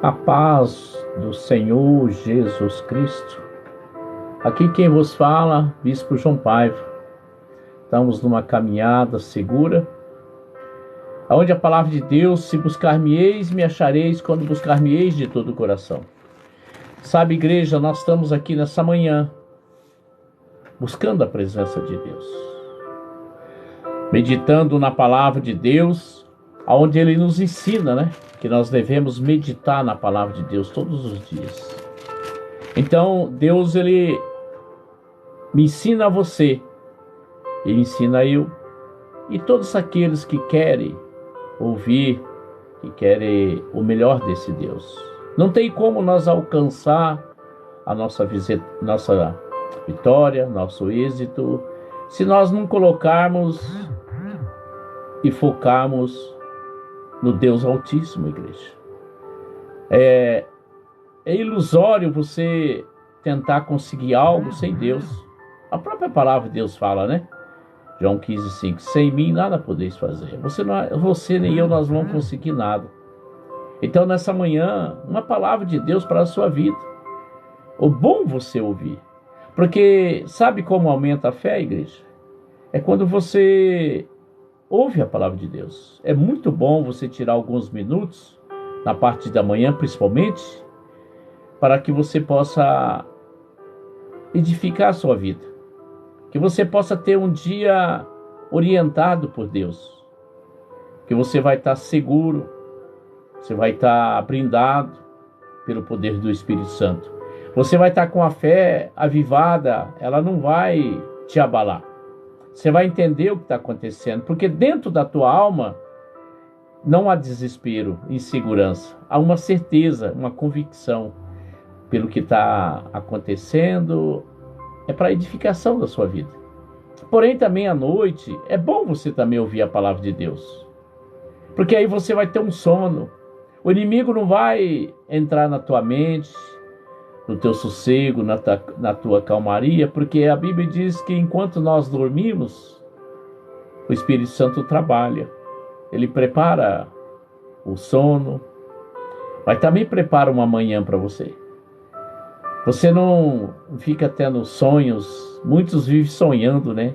A paz do Senhor Jesus Cristo. Aqui quem vos fala, Bispo João Paiva. Estamos numa caminhada segura, onde a palavra de Deus, se buscar-me-eis, me achareis, quando buscar-me-eis de todo o coração. Sabe, igreja, nós estamos aqui nessa manhã, buscando a presença de Deus, meditando na palavra de Deus, onde Ele nos ensina, né? Que nós devemos meditar na palavra de Deus todos os dias. Então, Deus, Ele me ensina a você, Ele ensina eu, e todos aqueles que querem ouvir, que querem o melhor desse Deus. Não tem como nós alcançar a nossa vitória, nosso êxito, se nós não colocarmos e focarmos no Deus Altíssimo, igreja. É ilusório você tentar conseguir algo sem Deus. A própria palavra de Deus fala, né? João 15:5. Sem mim nada podeis fazer. Você nem eu, nós não vamos conseguir nada. Então, nessa manhã, uma palavra de Deus para a sua vida. O bom você ouvir. Porque sabe como aumenta a fé, igreja? É quando você ouve a palavra de Deus. É muito bom você tirar alguns minutos, na parte da manhã principalmente, para que você possa edificar a sua vida. Que você possa ter um dia orientado por Deus. Que você vai estar seguro, você vai estar brindado pelo poder do Espírito Santo. Você vai estar com a fé avivada, ela não vai te abalar. Você vai entender o que está acontecendo, porque dentro da tua alma não há desespero, insegurança. Há uma certeza, uma convicção pelo que está acontecendo. É para a edificação da sua vida. Porém, também à noite, é bom você também ouvir a palavra de Deus. Porque aí você vai ter um sono. O inimigo não vai entrar na tua mente, no teu sossego, na tua calmaria, porque a Bíblia diz que enquanto nós dormimos, o Espírito Santo trabalha. Ele prepara o sono, mas também prepara uma manhã para você. Você não fica tendo sonhos, muitos vivem sonhando, né?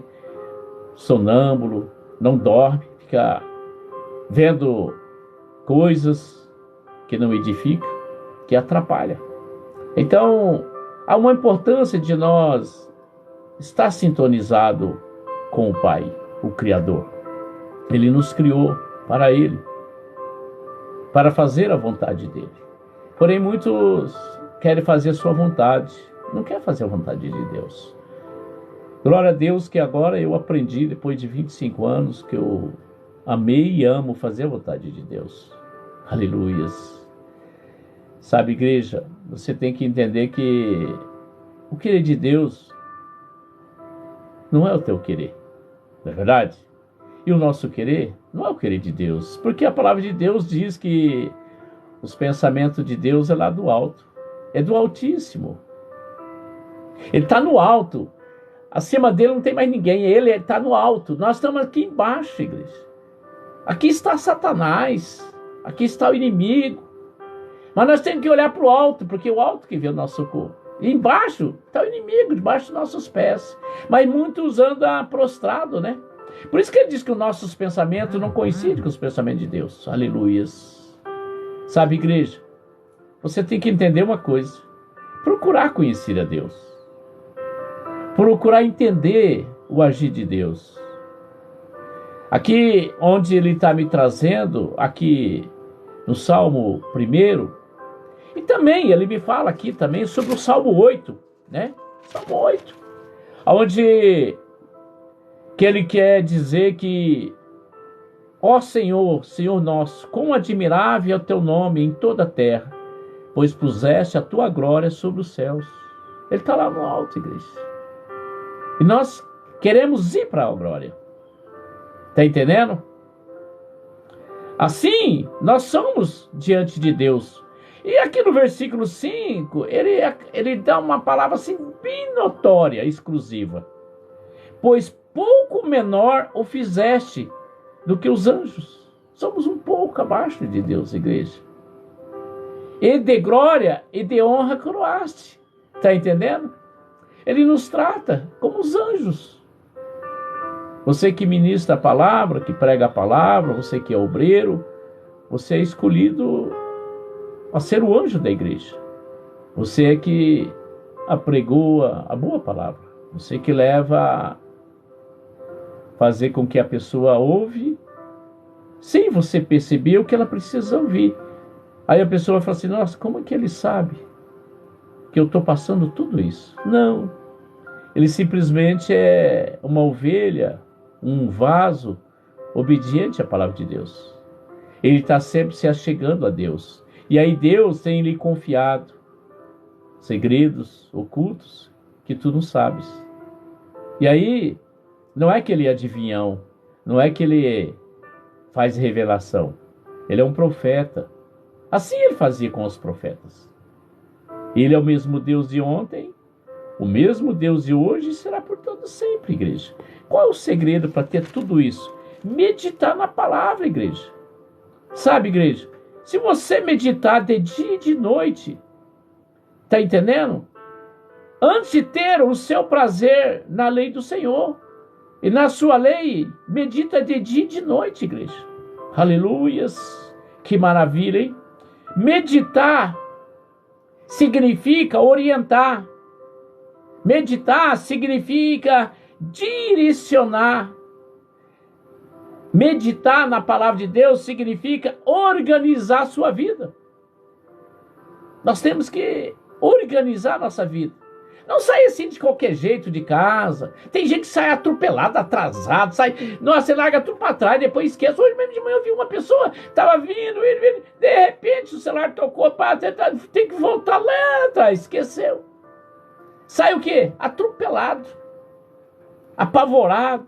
Sonâmbulo, não dorme, fica vendo coisas que não edificam, que atrapalham. Então, há uma importância de nós estar sintonizado com o Pai, o Criador. Ele nos criou para Ele, para fazer a vontade dEle. Porém, muitos querem fazer a sua vontade, não querem fazer a vontade de Deus. Glória a Deus que agora eu aprendi, depois de 25 anos, que eu amei e amo fazer a vontade de Deus. Aleluias. Sabe, igreja, você tem que entender que o querer de Deus não é o teu querer, não é verdade? E o nosso querer não é o querer de Deus, porque a palavra de Deus diz que os pensamentos de Deus é lá do alto, é do Altíssimo. Ele está no alto, acima dele não tem mais ninguém, ele está no alto, nós estamos aqui embaixo, igreja. Aqui está Satanás, aqui está o inimigo. Mas nós temos que olhar para o alto, porque é o alto que vê o nosso socorro. E embaixo está o inimigo, debaixo dos nossos pés. Mas muitos andam prostrados, né? Por isso que ele diz que os nossos pensamentos não coincidem com os pensamentos de Deus. Aleluias. Sabe, igreja? Você tem que entender uma coisa. Procurar conhecer a Deus. Procurar entender o agir de Deus. Aqui onde ele está me trazendo, aqui no Salmo 1, e também ele me fala aqui também sobre o Salmo 8, né? Salmo 8, onde que ele quer dizer que, ó Senhor, Senhor nosso, quão admirável é o teu nome em toda a terra, pois puseste a tua glória sobre os céus. Ele está lá no alto, igreja. E nós queremos ir para a glória. Está entendendo? Assim, nós somos diante de Deus. E aqui no versículo 5, ele dá uma palavra assim bem notória, exclusiva. Pois pouco menor o fizeste do que os anjos. Somos um pouco abaixo de Deus, igreja. E de glória e de honra coroaste. Está entendendo? Ele nos trata como os anjos. Você que ministra a palavra, que prega a palavra, você que é obreiro, você é escolhido a ser o anjo da igreja. Você é que apregoa a boa palavra. Você que leva a fazer com que a pessoa ouve, sem você perceber o que ela precisa ouvir. Aí a pessoa fala assim, nossa, como é que ele sabe que eu estou passando tudo isso? Não. Ele simplesmente é uma ovelha, um vaso obediente à palavra de Deus. Ele está sempre se achegando a Deus. E aí Deus tem lhe confiado segredos ocultos que tu não sabes. E aí, não é que ele é adivinhão, não é que ele faz revelação. Ele é um profeta. Assim ele fazia com os profetas. Ele é o mesmo Deus de ontem, o mesmo Deus de hoje e será por todo sempre, igreja. Qual é o segredo para ter tudo isso? Meditar na palavra, igreja. Sabe, igreja? Se você meditar de dia e de noite, tá entendendo? Antes de ter o seu prazer na lei do Senhor, e na sua lei, medita de dia e de noite, igreja. Aleluias! Que maravilha, hein? Meditar significa orientar. Meditar significa direcionar. Meditar na palavra de Deus significa organizar a sua vida. Nós temos que organizar a nossa vida. Não sai assim de qualquer jeito de casa. Tem gente que sai atropelado, atrasado, sai. Nossa, você larga tudo para trás, depois esquece. Hoje mesmo de manhã eu vi uma pessoa, estava vindo, de repente o celular tocou, tem que voltar lá atrás, esqueceu. Sai o quê? Atropelado, apavorado.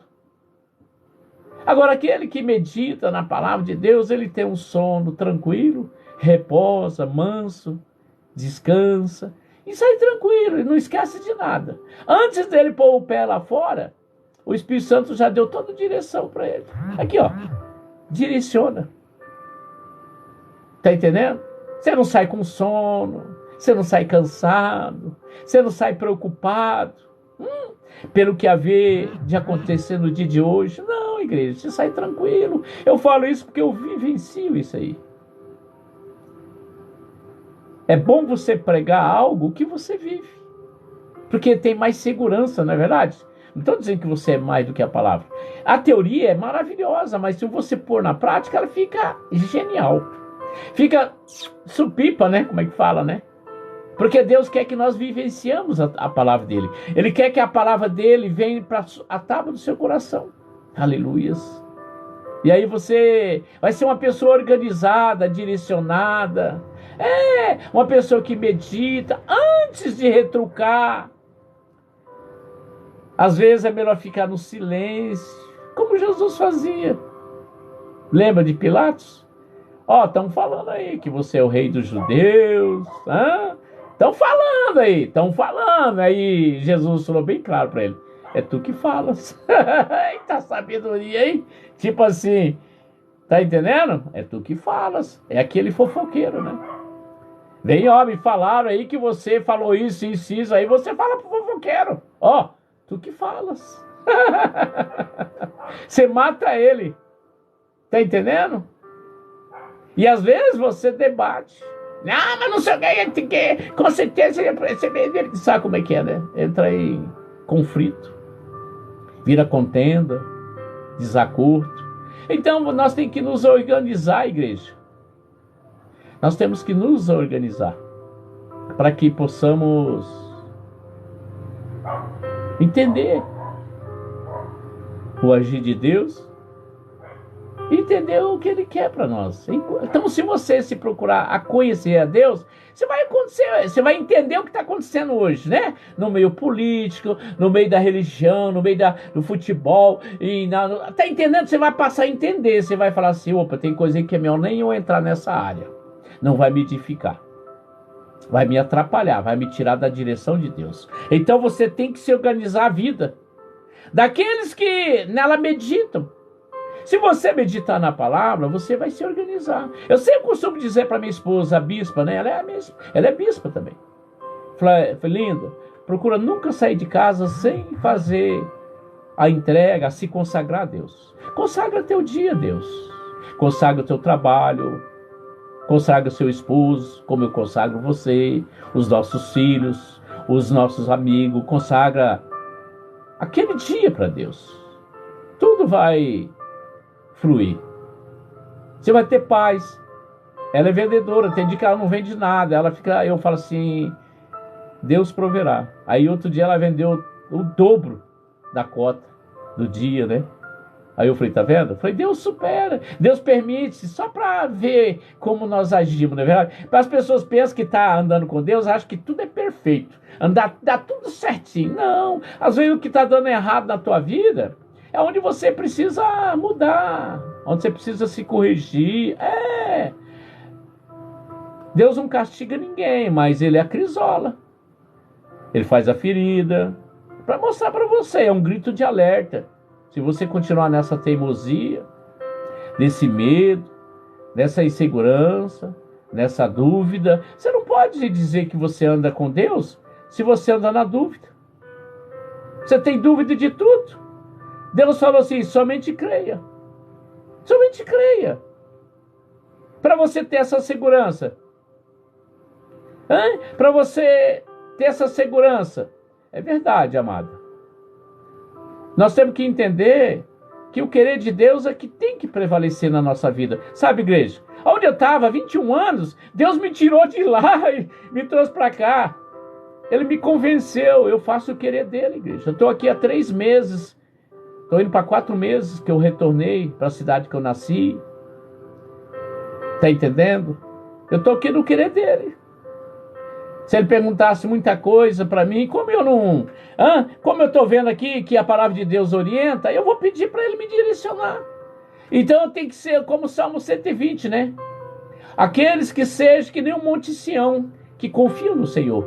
Agora, aquele que medita na palavra de Deus, ele tem um sono tranquilo, reposa, manso, descansa. E sai tranquilo, e não esquece de nada. Antes dele pôr o pé lá fora, o Espírito Santo já deu toda a direção para ele. Aqui, ó, direciona. Tá entendendo? Você não sai com sono, você não sai cansado, você não sai preocupado pelo que haver de acontecer no dia de hoje. Não, igreja, você sai tranquilo. Eu falo isso porque eu vivencio isso aí. É bom você pregar algo que você vive, porque tem mais segurança, não é verdade? Não estou dizendo que você é mais do que a palavra. A teoria é maravilhosa, mas se você pôr na prática, ela fica genial. Fica supipa, né? Como é que fala, né? Porque Deus quer que nós vivenciamos a palavra dele. Ele quer que a palavra dele venha para a tábua do seu coração. Aleluias. E aí você vai ser uma pessoa organizada, direcionada. Uma pessoa que medita antes de retrucar. Às vezes é melhor ficar no silêncio, como Jesus fazia. Lembra de Pilatos? Estão falando aí que você é o rei dos judeus. Estão falando aí. Jesus falou bem claro para ele. É tu que falas. Eita sabedoria, hein? Tipo assim, tá entendendo? É tu que falas. É aquele fofoqueiro, né? Vem, me falaram aí que você falou isso, aí você fala pro fofoqueiro. Tu que falas. Você mata ele. Tá entendendo? E às vezes você debate. Não, mas não sei o que, com certeza ele ia receber dele. Sabe como é que é, né? Entra em conflito. Vira contenda, desacordo. Então nós temos que nos organizar, igreja. Nós temos que nos organizar para que possamos entender o agir de Deus e entender o que Ele quer para nós. Então, se você se procurar a conhecer a Deus, você vai entender o que está acontecendo hoje, né? No meio político, no meio da religião, no meio do futebol. Tá entendendo? Você vai passar a entender. Você vai falar assim, opa, tem coisa aí que é melhor nem eu entrar nessa área. Não vai me edificar. vai me atrapalhar, vai me tirar da direção de Deus. Então você tem que se organizar a vida daqueles que nela meditam. Se você meditar na palavra, você vai se organizar. Eu sempre costumo dizer para minha esposa, a bispa, né? Ela é bispa também. Falei, linda, procura nunca sair de casa sem fazer a entrega, a se consagrar a Deus. Consagra teu dia a Deus. Consagra o teu trabalho. Consagra o seu esposo, como eu consagro você, os nossos filhos, os nossos amigos. Consagra aquele dia para Deus. Tudo vai fluir. Você vai ter paz. Ela é vendedora, tem dia que ela não vende nada. Eu falo assim, Deus proverá. Aí outro dia ela vendeu o dobro da cota do dia, né? Aí eu falei, tá vendo? Eu falei, Deus supera, Deus permite, só para ver como nós agimos, não é verdade? Para as pessoas pensam que tá andando com Deus, acham que tudo é perfeito, dá tudo certinho. Não, às vezes o que tá dando errado na tua vida é onde você precisa mudar, onde você precisa se corrigir. Deus não castiga ninguém, mas Ele acrisola. Ele faz a ferida, para mostrar para você, é um grito de alerta. Se você continuar nessa teimosia, nesse medo, nessa insegurança, nessa dúvida, você não pode dizer que você anda com Deus se você anda na dúvida. Você tem dúvida de tudo. Deus falou assim, somente creia. Somente creia. Para você ter essa segurança. Para você ter essa segurança. É verdade, amado. Nós temos que entender que o querer de Deus é que tem que prevalecer na nossa vida. Sabe, igreja? Onde eu estava, 21 anos, Deus me tirou de lá e me trouxe para cá. Ele me convenceu, eu faço o querer dele, igreja. Eu estou aqui há 3 meses, estou indo para 4 meses que eu retornei para a cidade que eu nasci. Está entendendo? Eu estou aqui no querer dele. Se ele perguntasse muita coisa para mim, como eu estou vendo aqui que a palavra de Deus orienta, eu vou pedir para ele me direcionar. Então eu tenho que ser como o Salmo 120, né? Aqueles que sejam que nem um Monte Sião, que confiam no Senhor.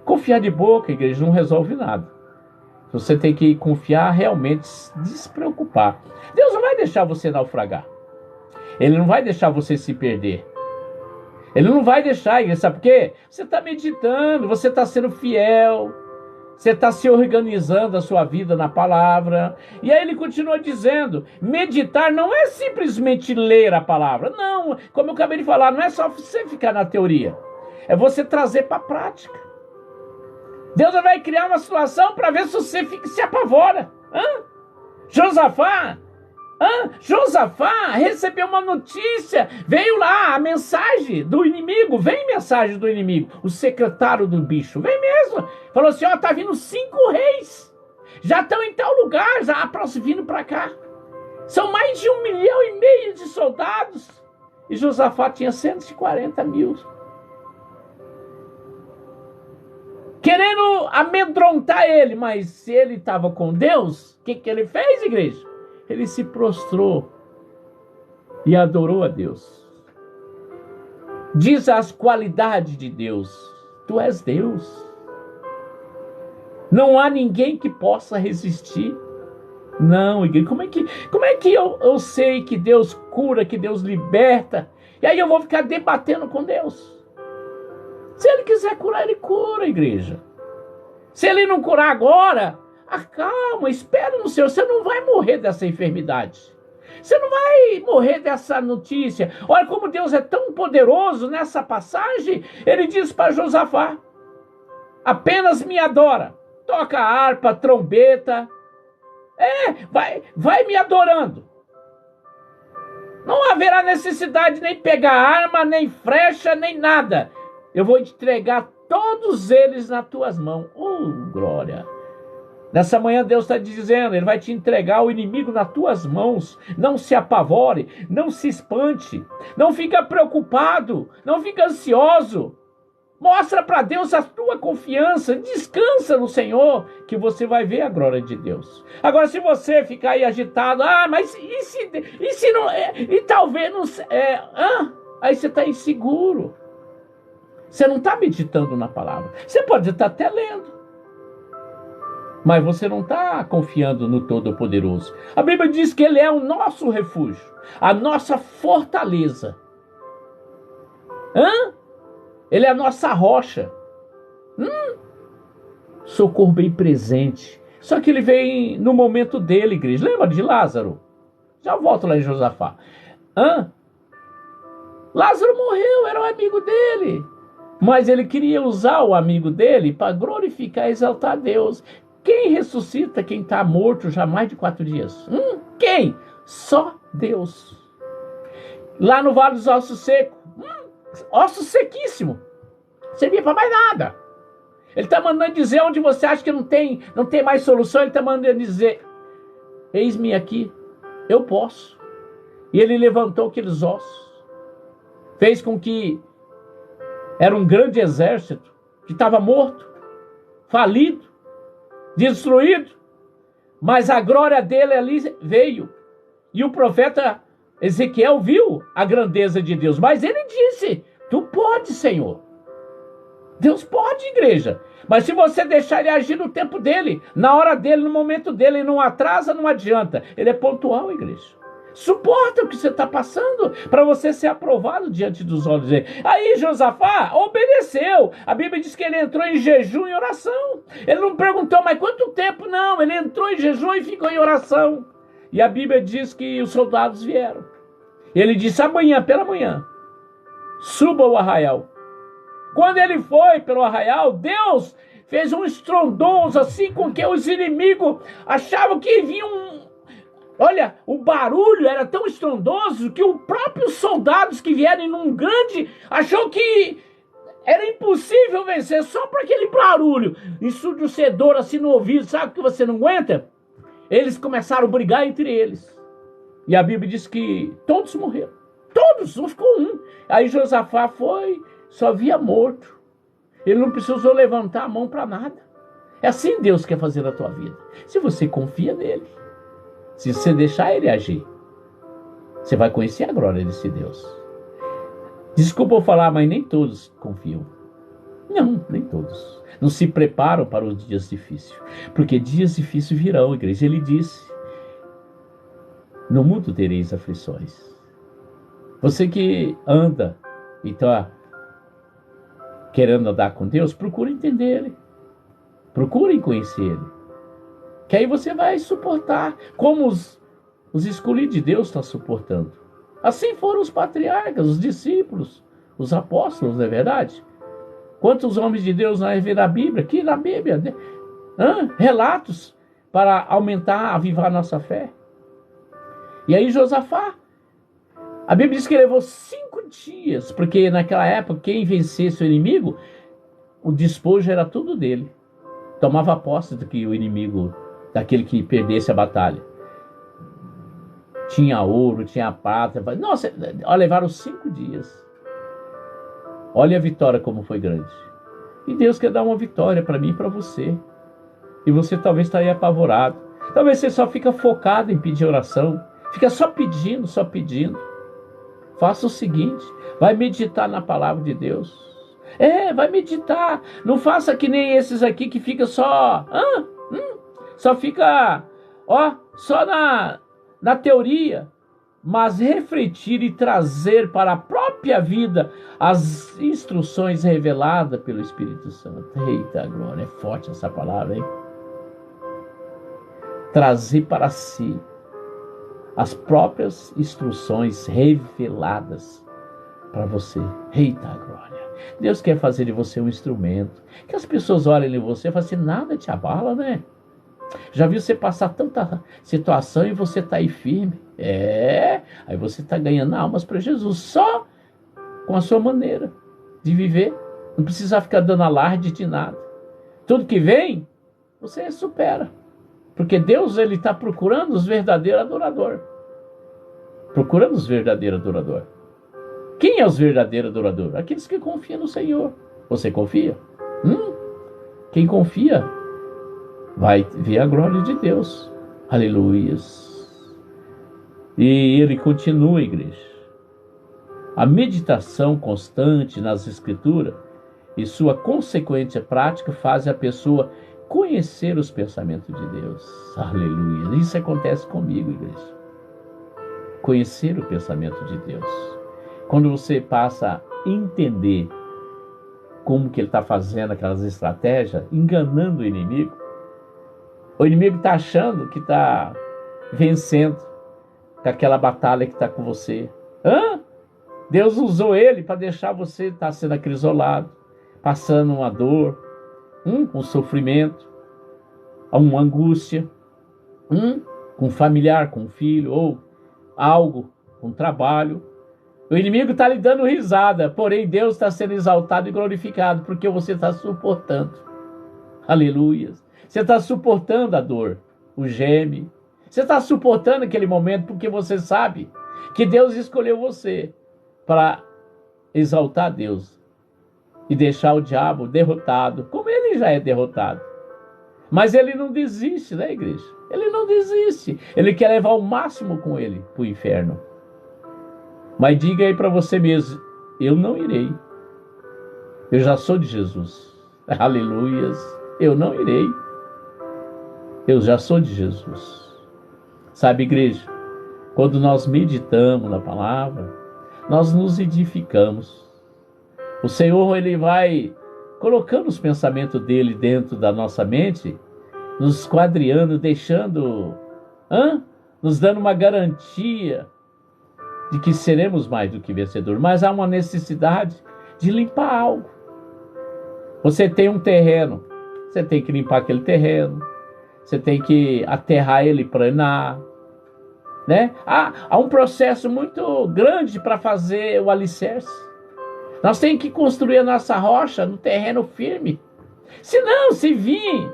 Confiar de boca, igreja, não resolve nada. Você tem que confiar realmente, despreocupar. Deus não vai deixar você naufragar. Ele não vai deixar você se perder. Ele não vai deixar, igreja, sabe por quê? Você está meditando, você está sendo fiel, você está se organizando a sua vida na palavra. E aí ele continua dizendo, meditar não é simplesmente ler a palavra. Não, como eu acabei de falar, não é só você ficar na teoria. É você trazer para a prática. Deus vai criar uma situação para ver se você se apavora. Josafá recebeu uma notícia, veio lá a mensagem do inimigo, vem mensagem do inimigo, o secretário do bicho, vem mesmo, falou assim, tá vindo 5 reis, já estão em tal lugar, já vindo para cá, são mais de 1,5 milhão de soldados, e Josafá tinha 140 mil, querendo amedrontar ele, mas se ele estava com Deus, o que ele fez, igreja? Ele se prostrou e adorou a Deus. Diz as qualidades de Deus. Tu és Deus. Não há ninguém que possa resistir. Não, igreja. Como é que eu sei que Deus cura, que Deus liberta? E aí eu vou ficar debatendo com Deus. Se Ele quiser curar, Ele cura, igreja. Se Ele não curar agora, calma, espera no Senhor. Você não vai morrer dessa enfermidade. Você não vai morrer dessa notícia. Olha como Deus é tão poderoso nessa passagem. Ele diz para Josafá, apenas me adora. Toca a harpa, trombeta. Vai me adorando. Não haverá necessidade nem pegar arma, nem flecha, nem nada. Eu vou entregar todos eles nas tuas mãos. Oh, glória! Nessa manhã Deus está dizendo, Ele vai te entregar o inimigo nas tuas mãos. Não se apavore, não se espante, não fica preocupado, não fica ansioso. Mostra para Deus a tua confiança, descansa no Senhor, que você vai ver a glória de Deus. Agora, se você ficar aí agitado, mas e se não, e talvez não, aí você está inseguro. Você não está meditando na palavra. Você pode estar até lendo, mas você não está confiando no Todo-Poderoso. A Bíblia diz que Ele é o nosso refúgio, a nossa fortaleza. Ele é a nossa rocha. Socorro bem presente. Só que ele vem no momento dele, igreja. Lembra de Lázaro? Já volto lá em Josafá. Lázaro morreu, era o amigo dele. Mas ele queria usar o amigo dele para glorificar e exaltar a Deus. Quem ressuscita quem está morto já há mais de 4 dias? Quem? Só Deus. Lá no Vale dos Ossos Secos. Ossos sequíssimo. Servia para mais nada. Ele está mandando dizer onde você acha que não tem mais solução. Ele está mandando dizer: eis-me aqui, eu posso. E ele levantou aqueles ossos. Fez com que era um grande exército que estava morto, falido, destruído. Mas a glória dele ali veio. E o profeta Ezequiel viu a grandeza de Deus. Mas ele disse: tu pode, Senhor. Deus pode, igreja. Mas se você deixar ele agir no tempo dele, na hora dele, no momento dele, não atrasa, não adianta. Ele é pontual, igreja. Suporta o que você está passando para você ser aprovado diante dos olhos dele. Aí Josafá obedeceu. A Bíblia diz que ele entrou em jejum e oração. Ele não perguntou, mas quanto tempo? Não, ele entrou em jejum e ficou em oração. E a Bíblia diz que os soldados vieram. Ele disse: amanhã, pela manhã, suba ao arraial. Quando ele foi pelo arraial, Deus fez um estrondoso assim com que os inimigos achavam que vinha Olha, o barulho era tão estrondoso que os próprios soldados que vieram num grande achou que era impossível vencer só por aquele barulho ensurdecedor assim no ouvido, sabe que você não aguenta? Eles começaram a brigar entre eles. E a Bíblia diz que todos morreram. Todos, não ficou um. Aí Josafá só via morto. Ele não precisou levantar a mão para nada. É assim Deus quer fazer na tua vida. Se você confia nele, se você deixar ele agir, você vai conhecer a glória desse Deus. Desculpa eu falar, mas nem todos confiam. Não, nem todos. Não se preparam para os dias difíceis. Porque dias difíceis virão, igreja. Ele disse: no mundo tereis aflições. Você que anda e está querendo andar com Deus, procure entender Ele. Procure conhecer Ele. Que aí você vai suportar, como os escolhidos de Deus estão suportando. Assim foram os patriarcas, os discípulos, os apóstolos, não é verdade? Quantos homens de Deus nós vemos na Bíblia? Aqui na Bíblia, relatos para aumentar, avivar a nossa fé. E aí Josafá, a Bíblia diz que levou 5 dias, porque naquela época quem vencesse o inimigo, o despojo era tudo dele. Tomava posse do que o inimigo, daquele que perdesse a batalha. Tinha ouro, tinha prata. Nossa, levaram 5 dias. Olha a vitória como foi grande. E Deus quer dar uma vitória para mim e para você. E você talvez está aí apavorado. Talvez você só fica focado em pedir oração. Fica só pedindo, só pedindo. Faça o seguinte, vai meditar na palavra de Deus. Vai meditar. Não faça que nem esses aqui que fica só... só fica, só na teoria. Mas refletir e trazer para a própria vida as instruções reveladas pelo Espírito Santo. Eita glória, é forte essa palavra, hein? Trazer para si as próprias instruções reveladas para você. Eita glória. Deus quer fazer de você um instrumento. Que as pessoas olhem em você e falem assim, nada te abala, né? Já viu você passar tanta situação e você está aí firme? Aí você está ganhando almas para Jesus, só com a sua maneira de viver. Não precisa ficar dando alarde de nada. Tudo que vem, você supera. Porque Deus, Ele está procurando os verdadeiros adoradores. Procurando os verdadeiros adoradores. Quem é os verdadeiros adoradores? Aqueles que confiam no Senhor. Você confia? Quem confia vai ver a glória de Deus. Aleluias. E ele continua, igreja. A meditação constante nas Escrituras e sua consequente prática faz a pessoa conhecer os pensamentos de Deus. Aleluia. Isso acontece comigo, igreja. Conhecer o pensamento de Deus. Quando você passa a entender como que ele está fazendo aquelas estratégias, enganando o inimigo está achando que está vencendo com aquela batalha que está com você. Deus usou ele para deixar você estar sendo acrisolado, passando uma dor, um sofrimento, uma angústia, com um familiar, com um filho, ou algo, com um trabalho. O inimigo está lhe dando risada, porém Deus está sendo exaltado e glorificado, porque você está suportando. Aleluia. Você está suportando a dor, o geme. Você está suportando aquele momento porque você sabe que Deus escolheu você para exaltar Deus e deixar o diabo derrotado, como ele já é derrotado. Mas ele não desiste, né, igreja? Ele não desiste. Ele quer levar o máximo com ele para o inferno. Mas diga aí para você mesmo: eu não irei. Eu já sou de Jesus. Aleluias. Eu não irei. Eu já sou de Jesus. Sabe, igreja, quando nós meditamos na palavra, nós nos edificamos. O Senhor, ele vai colocando os pensamentos dele dentro da nossa mente, nos esquadriando, deixando, nos dando uma garantia de que seremos mais do que vencedores. Mas há uma necessidade de limpar algo. Você tem um terreno, você tem que limpar aquele terreno, você tem que aterrar ele, planar, né? Há um processo muito grande para fazer o alicerce. Nós temos que construir a nossa rocha no terreno firme. Senão, se vir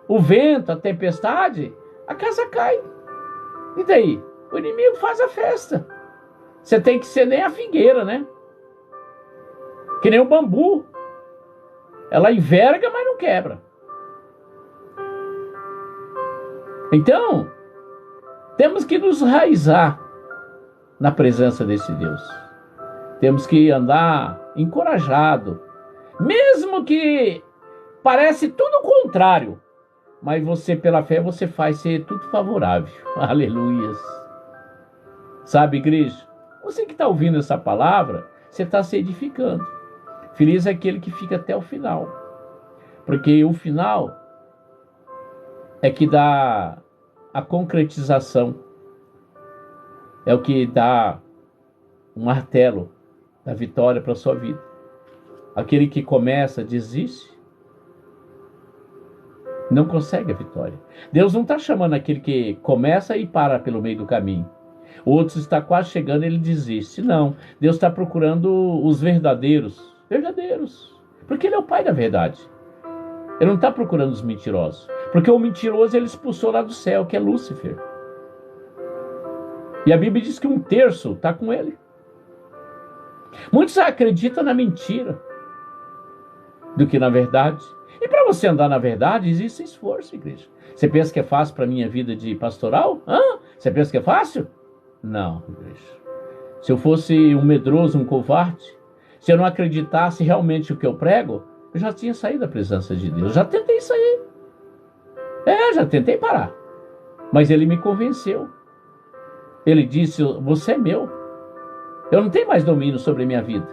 o vento, a tempestade, a casa cai. E daí? O inimigo faz a festa. Você tem que ser nem a figueira, né? Que nem o bambu. Ela enverga, mas não quebra. Então, temos que nos raizar na presença desse Deus. Temos que andar encorajado. Mesmo que parece tudo o contrário. Mas você, pela fé, você faz ser tudo favorável. Aleluias. Sabe, igreja? Você que está ouvindo essa palavra, você está se edificando. Feliz é aquele que fica até o final. Porque o final é que dá a concretização. É o que dá um martelo da vitória para a sua vida. Aquele que começa, desiste, não consegue a vitória. Deus não está chamando aquele que começa e para pelo meio do caminho. O outro está quase chegando e ele desiste. Não, Deus está procurando os verdadeiros. Porque ele é o pai da verdade. Ele não está procurando os mentirosos. Porque o mentiroso ele expulsou lá do céu, que é Lúcifer. E a Bíblia diz que 1/3 está com ele. Muitos acreditam na mentira do que na verdade. E para você andar na verdade, existe esforço, igreja. Você pensa que é fácil para a minha vida de pastoral? Você pensa que é fácil? Não, igreja. Se eu fosse um medroso, um covarde, se eu não acreditasse realmente o que eu prego, eu já tinha saído da presença de Deus. Já tentei sair. Já tentei parar. Mas ele me convenceu. Ele disse: você é meu. Eu não tenho mais domínio sobre a minha vida.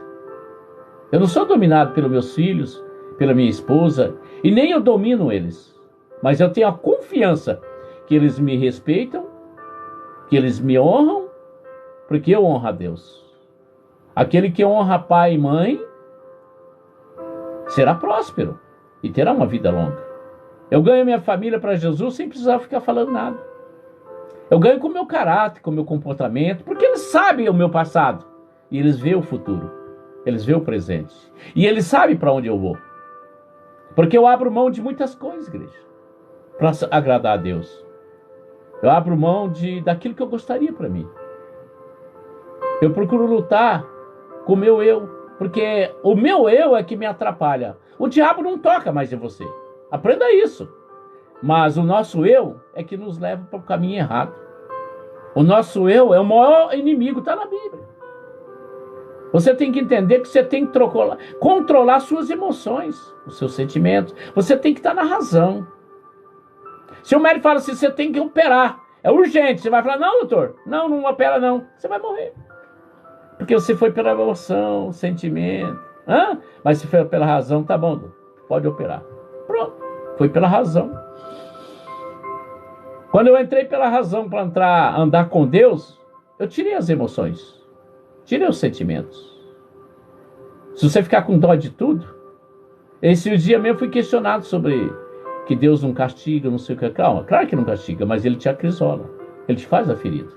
Eu não sou dominado pelos meus filhos, pela minha esposa, e nem eu domino eles. Mas eu tenho a confiança que eles me respeitam, que eles me honram, porque eu honro a Deus. Aquele que honra pai e mãe será próspero e terá uma vida longa. Eu ganho minha família para Jesus sem precisar ficar falando nada. Eu ganho com o meu caráter, com o meu comportamento, porque eles sabem o meu passado. E eles veem o futuro. Eles veem o presente. E eles sabem para onde eu vou. Porque eu abro mão de muitas coisas, igreja, para agradar a Deus. Eu abro mão daquilo que eu gostaria para mim. Eu procuro lutar com o meu eu, porque o meu eu é que me atrapalha. O diabo não toca mais em você. Aprenda isso. Mas o nosso eu é que nos leva para o caminho errado. O nosso eu é o maior inimigo, está na Bíblia. Você tem que entender que você tem que controlar suas emoções, os seus sentimentos. Você tem que estar na razão. Se o médico fala assim, você tem que operar, é urgente, você vai falar, não, doutor, não opera não, você vai morrer. Porque você foi pela emoção, sentimento. Mas se foi pela razão, tá bom, pode operar. Pronto, foi pela razão. Quando eu entrei pela razão para andar com Deus, eu tirei as emoções, tirei os sentimentos. Se você ficar com dó de tudo, esse dia mesmo eu fui questionado sobre que Deus não castiga, não sei o que. Calma, claro que não castiga, mas Ele te acrisola, Ele te faz a ferida.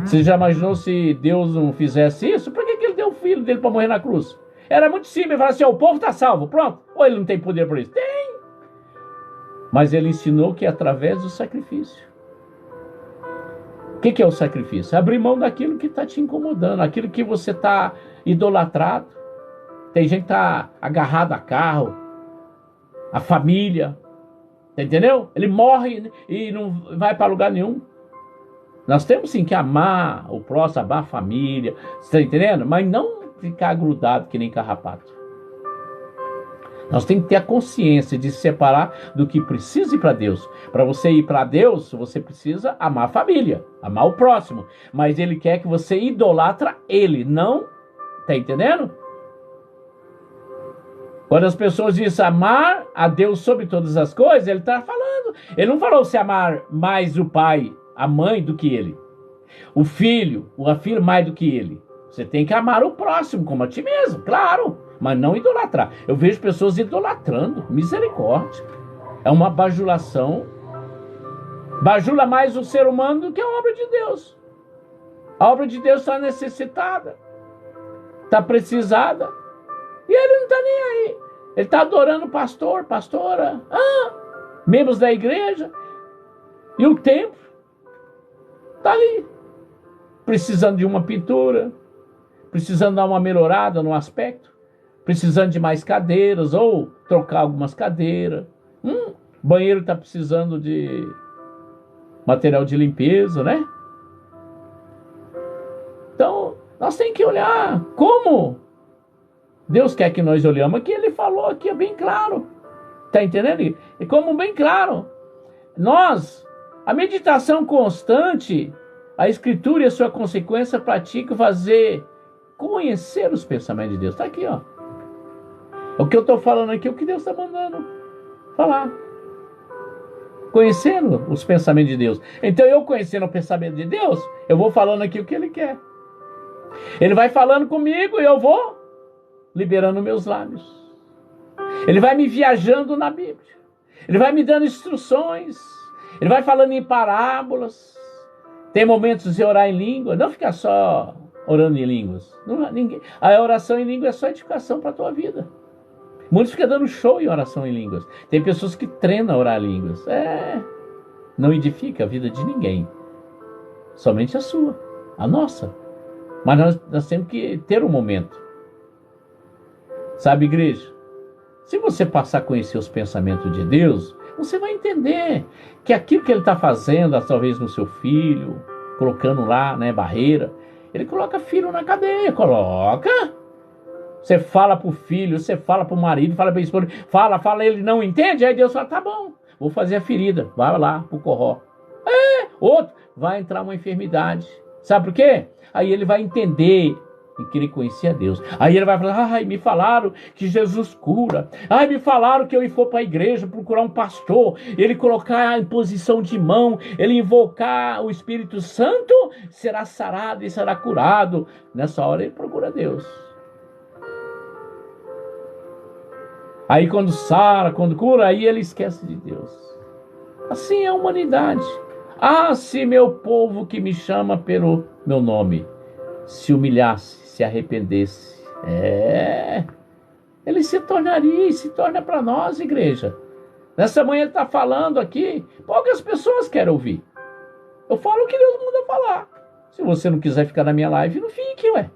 Você já imaginou se Deus não fizesse isso? Por que Ele deu o filho dele para morrer na cruz? Era muito simples, ele falava assim, o povo está salvo, pronto. Ou Ele não tem poder por isso? Tem! Mas Ele ensinou que é através do sacrifício. O que é o sacrifício? Abrir mão daquilo que está te incomodando, aquilo que você está idolatrado. Tem gente que está agarrado a carro, a família, entendeu? Ele morre e não vai para lugar nenhum. Nós temos sim que amar o próximo, amar a família, você está entendendo? Mas não ficar grudado que nem carrapato. Nós temos que ter a consciência de se separar do que precisa ir para Deus. Para você ir para Deus, você precisa amar a família, amar o próximo. Mas Ele quer que você idolatra Ele, não, está entendendo? Quando as pessoas dizem amar a Deus sobre todas as coisas, Ele está falando. Ele não falou se amar mais o pai, a mãe do que Ele. O filho, a filha mais do que Ele. Você tem que amar o próximo como a ti mesmo, claro. Mas não idolatrar. Eu vejo pessoas idolatrando. Misericórdia. É uma bajulação. Bajula mais o ser humano do que a obra de Deus. A obra de Deus está necessitada. Está precisada. E ele não está nem aí. Ele está adorando o pastor, pastora, membros da igreja. E o templo está ali. Precisando de uma pintura. Precisando dar uma melhorada no aspecto. Precisando de mais cadeiras. Ou trocar algumas cadeiras. Banheiro está precisando de material de limpeza, né? Então, nós temos que olhar como Deus quer que nós olhamos. Aqui Ele falou, aqui é bem claro. Está entendendo? E como bem claro. A meditação constante, a Escritura e a sua consequência pratica fazer conhecer os pensamentos de Deus. Está aqui, ó. O que eu estou falando aqui é o que Deus está mandando falar. Conhecendo os pensamentos de Deus. Então eu conhecendo o pensamento de Deus, eu vou falando aqui o que Ele quer. Ele vai falando comigo e eu vou liberando meus lábios. Ele vai me viajando na Bíblia. Ele vai me dando instruções. Ele vai falando em parábolas. Tem momentos de orar em língua. Não ficar só orando em línguas. A oração em língua é só edificação para a tua vida. Muitos ficam dando show em oração em línguas. Tem pessoas que treinam a orar em línguas. Não edifica a vida de ninguém. Somente a sua, a nossa. Mas nós temos que ter um momento. Sabe, igreja? Se você passar a conhecer os pensamentos de Deus, você vai entender que aquilo que Ele está fazendo, talvez no seu filho, colocando lá, né, barreira, Ele coloca filho na cadeia, coloca. Você fala para o filho, você fala para o marido, fala para a esposa, fala, ele não entende, aí Deus fala, tá bom, vou fazer a ferida, vai lá para o corró. Outro, vai entrar uma enfermidade. Sabe por quê? Aí ele vai entender e querer conhecer a Deus. Aí ele vai falar, me falaram que Jesus cura. Me falaram que eu for para a igreja procurar um pastor, ele colocar a imposição de mão, ele invocar o Espírito Santo, será sarado e será curado. Nessa hora ele procura Deus. Aí quando sara, quando cura, aí ele esquece de Deus. Assim é a humanidade. Se meu povo que me chama pelo meu nome se humilhasse, se arrependesse, ele se tornaria e se torna para nós, igreja. Nessa manhã ele está falando aqui, poucas pessoas querem ouvir. Eu falo o que Deus manda falar. Se você não quiser ficar na minha live, não fique, ué.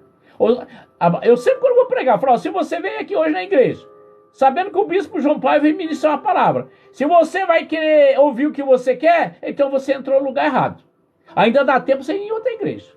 Eu sempre quando vou pregar, eu falo, se você vem aqui hoje na igreja, sabendo que o bispo João Paulo vem ministrar uma palavra, se você vai querer ouvir o que você quer, então você entrou no lugar errado. Ainda dá tempo você ir em outra igreja.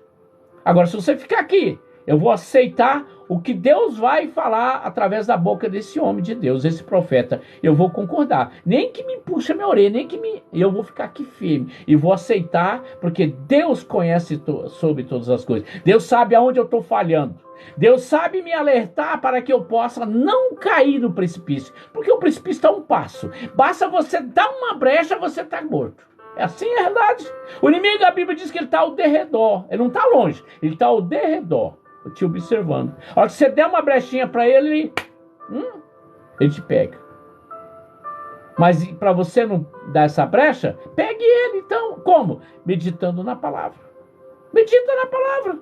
Agora, se você ficar aqui Eu vou aceitar o que Deus vai falar através da boca desse homem de Deus, esse profeta. Eu vou concordar. Nem que me puxe a minha orelha, nem que me... Eu vou ficar aqui firme e vou aceitar, porque Deus conhece sobre todas as coisas. Deus sabe aonde eu estou falhando. Deus sabe me alertar para que eu possa não cair no precipício. Porque o precipício está a um passo. Basta você dar uma brecha, você está morto. É assim a verdade. O inimigo, a Bíblia diz que ele está ao derredor. Ele não está longe, ele está ao derredor, te observando. A hora que você der uma brechinha para ele, ele te pega. Mas para você não dar essa brecha, pegue ele então. Como? Meditando na palavra. Medita na palavra.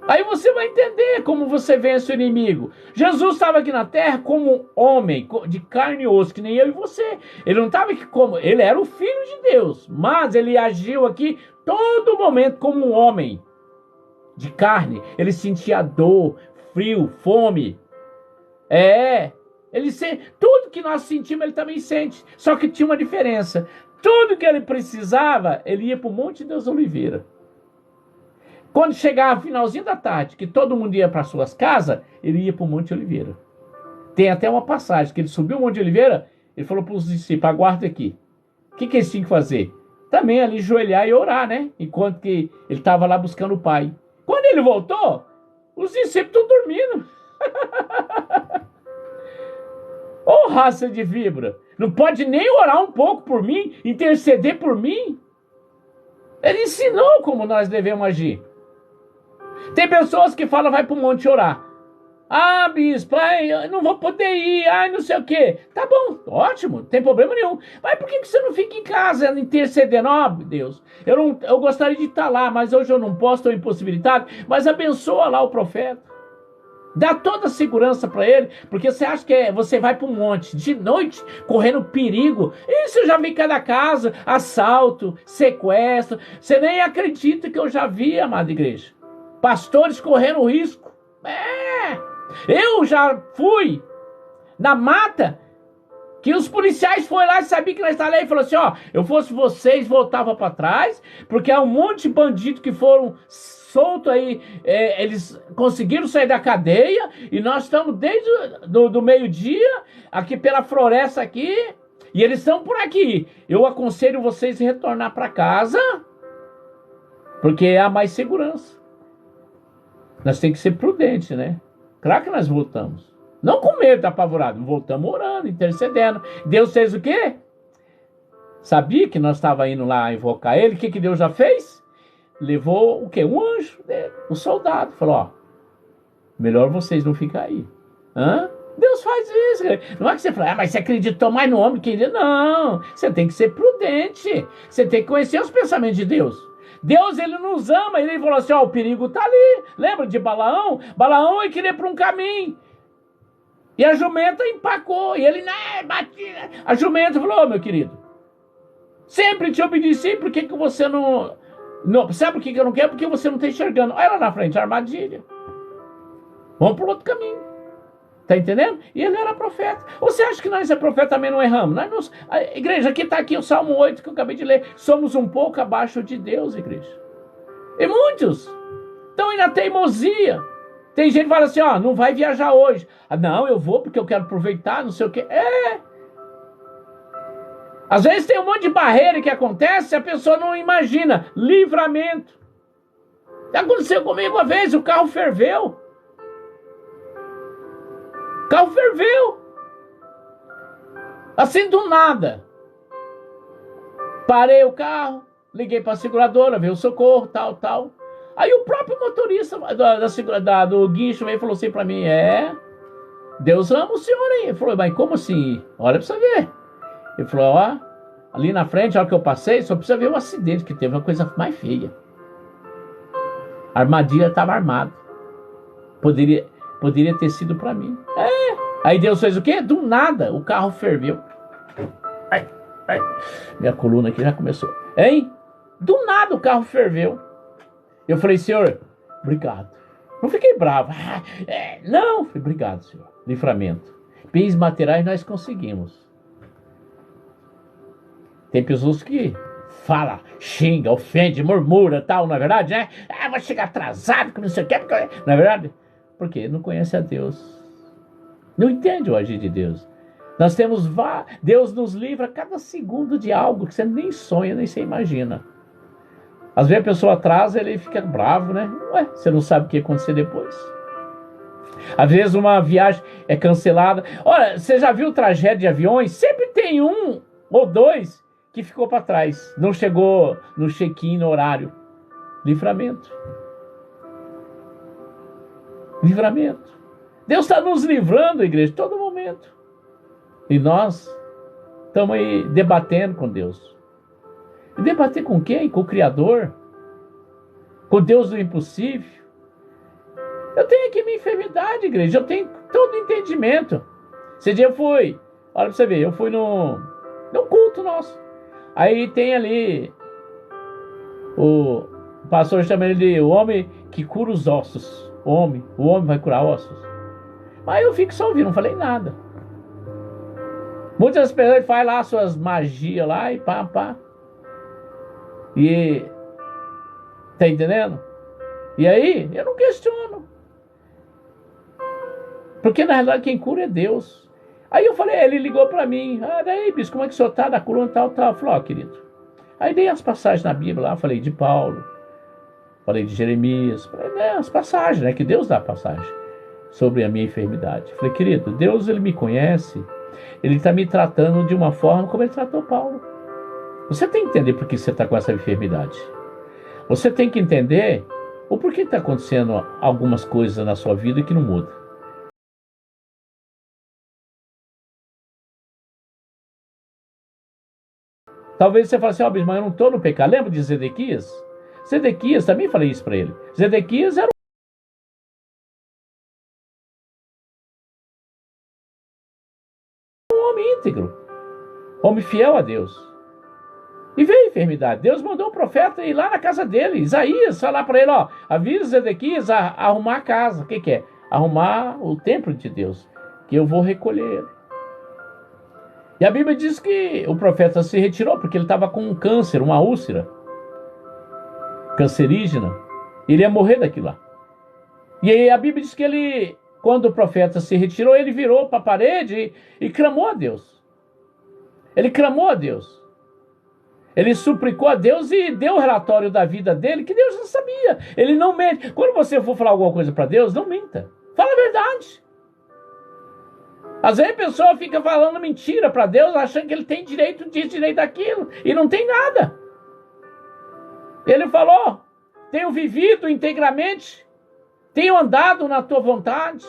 Aí você vai entender como você vence o inimigo. Jesus estava aqui na terra como homem, de carne e osso, que nem eu e você. Ele não estava aqui como... Ele era o Filho de Deus, mas ele agiu aqui todo momento como um homem de carne. Ele sentia dor, frio, fome. Tudo que nós sentimos, ele também sente. Só que tinha uma diferença. Tudo que ele precisava, ele ia para o Monte das Oliveiras. Quando chegava o finalzinho da tarde, que todo mundo ia para suas casas, ele ia para o Monte Oliveira. Tem até uma passagem, que ele subiu o Monte Oliveira, ele falou para os discípulos, aguarda aqui. O que eles tinham que fazer? Também ali ajoelhar e orar, né? Enquanto que ele estava lá buscando o Pai. Quando ele voltou, os discípulos estão dormindo. Ô raça de vibra, não pode nem orar um pouco por mim, interceder por mim? Ele ensinou como nós devemos agir. Tem pessoas que falam, vai para o monte orar. Ah, bispo, eu não vou poder ir, não sei o quê. Tá bom, ótimo, não tem problema nenhum. Mas por que você não fica em casa intercedendo? Ó, Deus, eu gostaria de estar lá, mas hoje eu não posso, estou impossibilitado. Mas abençoa lá o profeta. Dá toda a segurança para ele, porque você acha que você vai para um monte de noite, correndo perigo. Isso eu já vi cada casa, assalto, sequestro. Você nem acredita que eu já vi, amada igreja. Pastores correndo risco. Eu já fui na mata, que os policiais foram lá e sabiam que nós estávamos lá e falaram assim, ó, eu fosse vocês, voltava para trás, porque há um monte de bandidos que foram soltos aí, eles conseguiram sair da cadeia, e nós estamos desde do meio-dia, aqui pela floresta aqui, e eles estão por aqui. Eu aconselho vocês a retornar para casa, porque há mais segurança. Nós temos que ser prudentes, né? Claro que nós voltamos. Não com medo, apavorado. Voltamos orando, intercedendo. Deus fez o quê? Sabia que nós estávamos indo lá invocar ele. O que Deus já fez? Levou o quê? Um anjo, um soldado. Falou, ó, melhor vocês não ficarem aí. Deus faz isso. Não é que você fala, mas você acreditou mais no homem que ele... Não, você tem que ser prudente. Você tem que conhecer os pensamentos de Deus. Deus, ele nos ama. Ele falou assim, ó, o perigo está ali. Lembra de Balaão? Balaão ele queria ir para um caminho. E a jumenta empacou. E ele, né, batia. A jumenta falou, meu querido, sempre te obedeci, por que você não... Sabe por que eu não quero? Porque você não está enxergando. Olha lá na frente, a armadilha. Vamos para outro caminho. Tá entendendo? E ele era profeta. Você acha que nós, profeta, também não erramos? A igreja, aqui está aqui o Salmo 8 que eu acabei de ler. Somos um pouco abaixo de Deus, igreja. E muitos estão indo na teimosia. Tem gente que fala assim, ó, não vai viajar hoje. Não, eu vou porque eu quero aproveitar, não sei o quê. Às vezes tem um monte de barreira que acontece e a pessoa não imagina. Livramento. Aconteceu comigo uma vez, o carro ferveu. O carro ferveu. Assim do nada. Parei o carro, liguei para a seguradora, veio o socorro, tal. Aí o próprio motorista do guincho veio e falou assim para mim, Deus ama o senhor aí. Ele falou, mas como assim? Olha para você ver. Ele falou, ó, ali na frente, a hora que eu passei, só precisa ver o acidente que teve, uma coisa mais feia. A armadilha estava armada. Poderia ter sido para mim. Aí Deus fez o quê? Do nada, o carro ferveu. Ai, minha coluna aqui já começou. Do nada o carro ferveu. Eu falei, senhor, obrigado. Não fiquei bravo. Não, falei, obrigado, senhor. Livramento. Bens materiais nós conseguimos. Tem pessoas que fala, xinga, ofende, murmura, tal, não é verdade, né? Ah, vai chegar atrasado, que não sei o que, não é verdade? Porque não conhece a Deus. Não entende o agir de Deus. Nós temos, Deus nos livra a cada segundo de algo que você nem sonha, nem você imagina. Às vezes a pessoa atrasa, ele fica bravo, né? Ué, você não sabe o que ia acontecer depois. Às vezes uma viagem é cancelada. Olha, você já viu tragédia de aviões? Sempre tem um ou dois que ficou para trás. Não chegou no check-in no horário. Livramento. Livramento. Deus está nos livrando, igreja, todo momento. E nós estamos aí debatendo com Deus. E debater com quem? Com o Criador? Com Deus do impossível? Eu tenho aqui minha enfermidade, igreja. Eu tenho todo entendimento. Esse dia eu fui, olha pra você ver, eu fui no culto nosso. Aí tem ali, o pastor chama ele de o homem que cura os ossos. O homem vai curar ossos. Mas eu fico só ouvindo, não falei nada. Muitas pessoas fazem lá suas magias lá e pá. E tá entendendo? E aí, eu não questiono. Porque na realidade quem cura é Deus. Aí eu falei, ele ligou pra mim. Ah, daí, bispo, como é que o senhor tá? Da coluna tal. Eu falei, ó, querido. Aí dei as passagens na Bíblia lá, falei de Paulo. Falei de Jeremias. Falei, né, as passagens, né? Que Deus dá a passagem sobre a minha enfermidade. Falei, querido, Deus, ele me conhece. Ele está me tratando de uma forma como ele tratou Paulo. Você tem que entender por que você está com essa enfermidade. Você tem que entender o porquê está acontecendo algumas coisas na sua vida que não mudam. Talvez você fale assim, ó, bispo, mas eu não estou no pecado. Lembra de Zedequias? Zedequias, também falei isso para ele. Zedequias era um homem íntegro, homem fiel a Deus. E veio a enfermidade. Deus mandou um profeta ir lá na casa dele, Isaías, falar para ele, ó, avisa Zedequias a arrumar a casa. O que é? Arrumar o templo de Deus, que eu vou recolher ele. E a Bíblia diz que o profeta se retirou porque ele estava com um câncer, uma úlcera cancerígena. Ele ia morrer daquilo lá. E aí a Bíblia diz que ele, quando o profeta se retirou, ele virou para a parede e clamou a Deus. Ele clamou a Deus. Ele suplicou a Deus e deu o relatório da vida dele, que Deus já sabia. Ele não mente. Quando você for falar alguma coisa para Deus, não minta. Fala a verdade. Às vezes a pessoa fica falando mentira para Deus, achando que ele tem direito disso, direito daquilo, e não tem nada. Ele falou, tenho vivido integramente, tenho andado na tua vontade.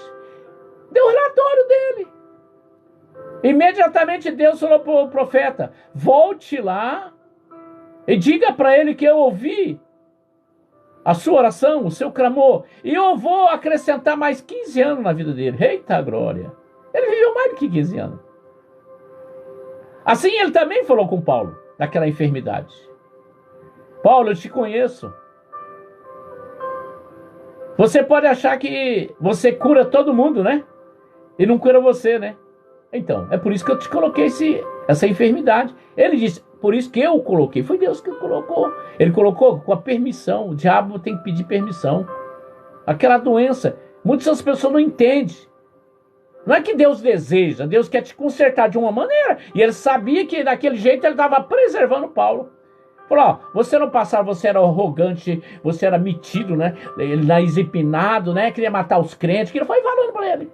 Deu o relatório dele. Imediatamente Deus falou para o profeta, volte lá e diga para ele que eu ouvi a sua oração, o seu clamor, e eu vou acrescentar mais 15 anos na vida dele. Eita glória! Ele viveu mais do que 15 anos. Assim ele também falou com Paulo, daquela enfermidade. Paulo, eu te conheço. Você pode achar que você cura todo mundo, né? E não cura você, né? Então, é por isso que eu te coloquei essa enfermidade. Ele disse, por isso que eu coloquei. Foi Deus que colocou. Ele colocou com a permissão. O diabo tem que pedir permissão. Aquela doença, muitas pessoas não entendem. Não é que Deus deseja, Deus quer te consertar de uma maneira. E ele sabia que daquele jeito ele estava preservando Paulo. Falou, ó, você no passado você era arrogante, você era metido, né? Ele nariz empinado, né? Queria matar os crentes, que ele foi falando para ele.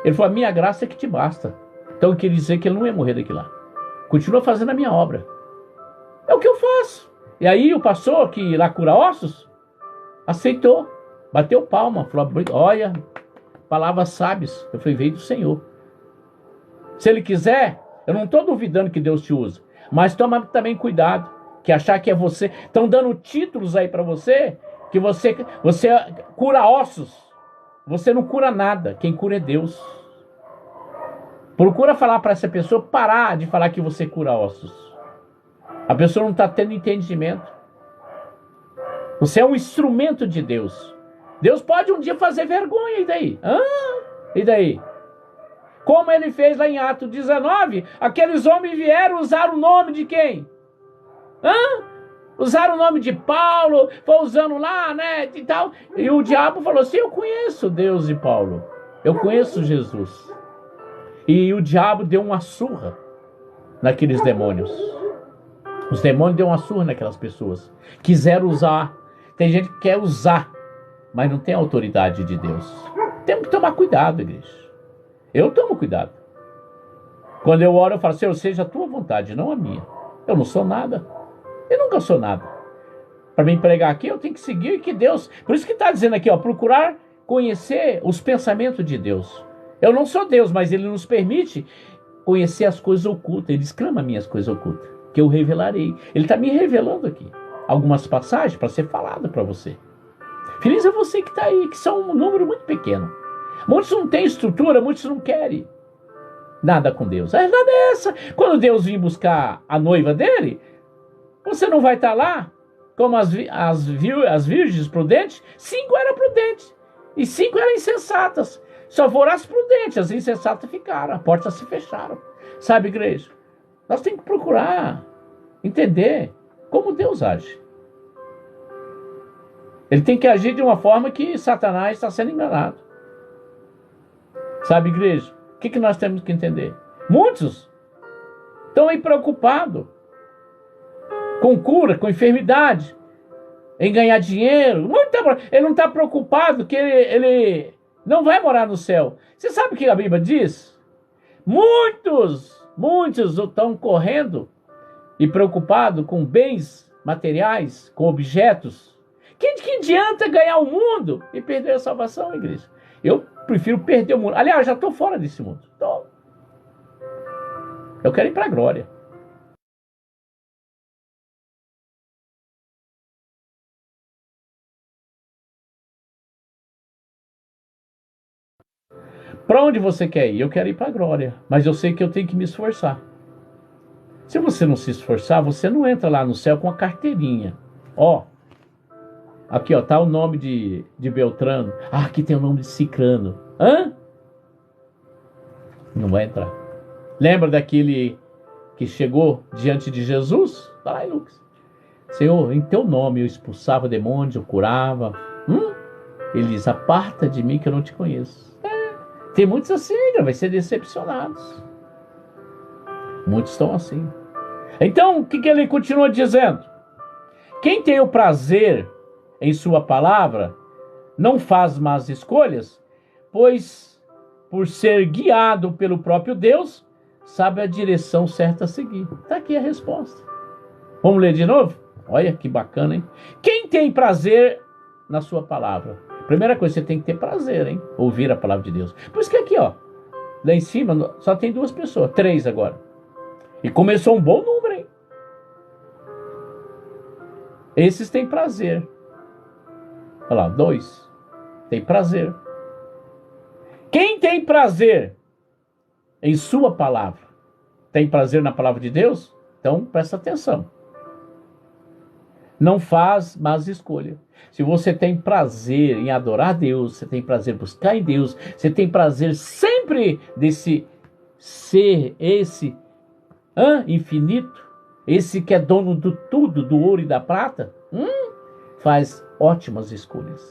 Ele falou, a minha graça é que te basta. Então eu queria dizer que ele não ia morrer daqui lá. Continua fazendo a minha obra. É o que eu faço. E aí o pastor que lá cura ossos, aceitou. Bateu palma, falou, olha, palavras sábias, eu fui veio do Senhor. Se ele quiser, eu não estou duvidando que Deus te usa, mas toma também cuidado, que achar que é você, estão dando títulos aí para você, que você cura ossos, você não cura nada, quem cura é Deus. Procura falar para essa pessoa, parar de falar que você cura ossos. A pessoa não está tendo entendimento. Você é um instrumento de Deus. Deus pode um dia fazer vergonha, e daí? E daí? Como ele fez lá em Atos 19, aqueles homens vieram usar o nome de quem? Hã? Usaram o nome de Paulo, foi usando lá, né, e tal. E o diabo falou assim, eu conheço Deus e Paulo. Eu conheço Jesus. E o diabo deu uma surra naqueles demônios. Os demônios deu uma surra naquelas pessoas. Quiseram usar. Tem gente que quer usar, mas não tem autoridade de Deus. Temos que tomar cuidado, igreja. Eu tomo cuidado. Quando eu oro, eu falo, Senhor, seja a tua vontade, não a minha. Eu não sou nada. Eu nunca sou nada. Para me pregar aqui, eu tenho que seguir que Deus... Por isso que está dizendo aqui, ó, procurar conhecer os pensamentos de Deus. Eu não sou Deus, mas Ele nos permite conhecer as coisas ocultas. Ele exclama minhas coisas ocultas, que eu revelarei. Ele está me revelando aqui algumas passagens para ser falada para você. Feliz é você que está aí, que são um número muito pequeno. Muitos não têm estrutura, muitos não querem nada com Deus. A verdade é essa. Quando Deus vir buscar a noiva dele, você não vai estar lá como as virgens prudentes. 5 eram prudentes e 5 eram insensatas. Só foram as prudentes, as insensatas ficaram, as portas se fecharam. Sabe, igreja? Nós temos que procurar entender como Deus age. Ele tem que agir de uma forma que Satanás está sendo enganado. Sabe, igreja? O que nós temos que entender? Muitos estão aí preocupados com cura, com enfermidade, em ganhar dinheiro. Ele não está preocupado que ele não vai morar no céu. Você sabe o que a Bíblia diz? Muitos estão correndo e preocupados com bens materiais, com objetos. Que adianta ganhar o mundo e perder a salvação, igreja? Eu prefiro perder o mundo. Aliás, já estou fora desse mundo. Eu quero ir para a glória. Para onde você quer ir? Eu quero ir para a glória. Mas eu sei que eu tenho que me esforçar. Se você não se esforçar, você não entra lá no céu com a carteirinha. Ó, aqui ó, tá o nome de Beltrano. Ah, aqui tem o nome de Cicrano. Hã? Não vai entrar. Lembra daquele que chegou diante de Jesus? Tá lá em Lucas. Senhor, em teu nome eu expulsava demônios, eu curava. Ele diz, aparta de mim que eu não te conheço. Tem muitos assim, vai ser decepcionados. Muitos estão assim. Então, o que ele continua dizendo? Quem tem o prazer em sua palavra, não faz más escolhas, pois, por ser guiado pelo próprio Deus, sabe a direção certa a seguir. Está aqui a resposta. Vamos ler de novo? Olha que bacana, hein? Quem tem prazer na sua palavra? Primeira coisa, você tem que ter prazer, hein? Ouvir a palavra de Deus. Por isso que aqui, ó, lá em cima, só tem 2 pessoas, 3 agora. E começou um bom número, hein? Esses têm prazer. Olha lá, 2. Tem prazer. Quem tem prazer em sua palavra? Tem prazer na palavra de Deus? Então, presta atenção. Não faz más escolha. Se você tem prazer em adorar a Deus, você tem prazer em buscar em Deus, você tem prazer sempre desse ser, esse infinito, esse que é dono do tudo, do ouro e da prata, faz ótimas escolhas.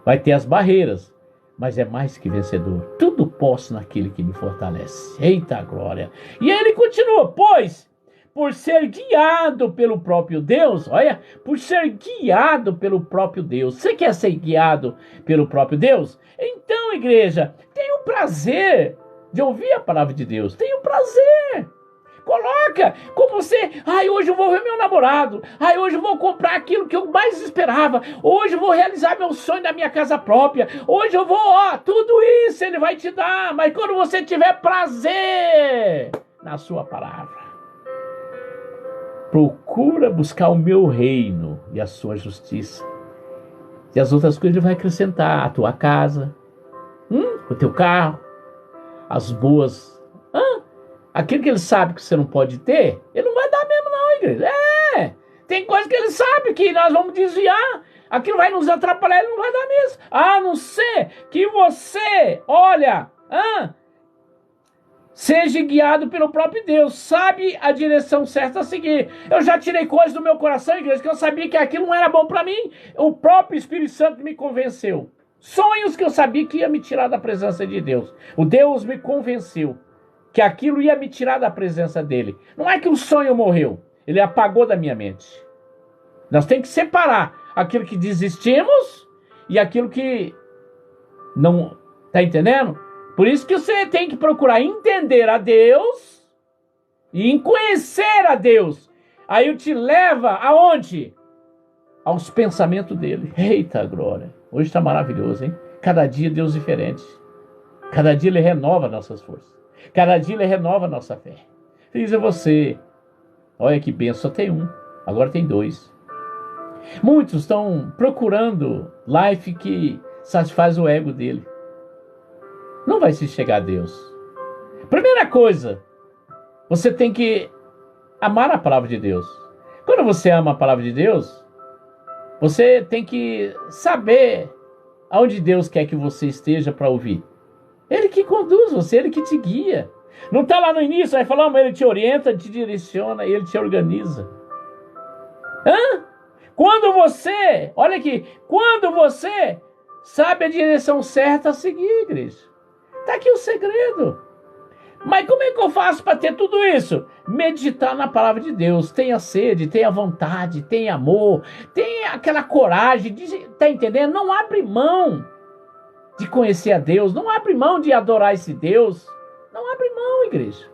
Vai ter as barreiras, mas é mais que vencedor. Tudo posso naquele que me fortalece. Eita glória! E aí ele continua, pois, por ser guiado pelo próprio Deus, olha, por ser guiado pelo próprio Deus. Você quer ser guiado pelo próprio Deus? Então, igreja, tenha o prazer de ouvir a palavra de Deus. Tenha o prazer. Coloca como você, hoje eu vou ver meu namorado, hoje eu vou comprar aquilo que eu mais esperava, hoje eu vou realizar meu sonho da minha casa própria, hoje eu vou, tudo isso ele vai te dar, mas quando você tiver prazer na sua palavra, procura buscar o meu reino e a sua justiça, e as outras coisas ele vai acrescentar, a tua casa, o teu carro, as boas, aquilo que ele sabe que você não pode ter, ele não vai dar mesmo não, igreja. Tem coisa que ele sabe que nós vamos desviar, aquilo vai nos atrapalhar, ele não vai dar mesmo. A não ser que você, olha, Seja guiado pelo próprio Deus. Sabe a direção certa a seguir. Eu já tirei coisas do meu coração, igreja, que eu sabia que aquilo não era bom para mim. O próprio Espírito Santo me convenceu. Sonhos que eu sabia que ia me tirar da presença de Deus. O Deus me convenceu que aquilo ia me tirar da presença dele. Não é que o sonho morreu. Ele apagou da minha mente. Nós temos que separar aquilo que desistimos e aquilo que não... Tá entendendo? Por isso que você tem que procurar entender a Deus e conhecer a Deus. Aí te leva aonde? Aos pensamentos dele. Eita glória. Hoje está maravilhoso, hein? Cada dia Deus diferente. Cada dia Ele renova nossas forças. Cada dia Ele renova nossa fé. Feliz é você. Olha que benção, só tem um. Agora tem dois. Muitos estão procurando life que satisfaz o ego dele. Não vai se chegar a Deus. Primeira coisa, você tem que amar a palavra de Deus. Quando você ama a palavra de Deus, você tem que saber aonde Deus quer que você esteja para ouvir. Ele que conduz você, Ele que te guia. Não está lá no início, aí falamos, Ele te orienta, te direciona, Ele te organiza. Quando você, olha aqui, quando você sabe a direção certa a seguir, igreja. Está aqui o segredo. Mas como é que eu faço para ter tudo isso? Meditar na palavra de Deus. Tenha sede, tenha vontade, tenha amor, tenha aquela coragem. Tá entendendo? Não abre mão de conhecer a Deus. Não abre mão de adorar esse Deus. Não abre mão, igreja.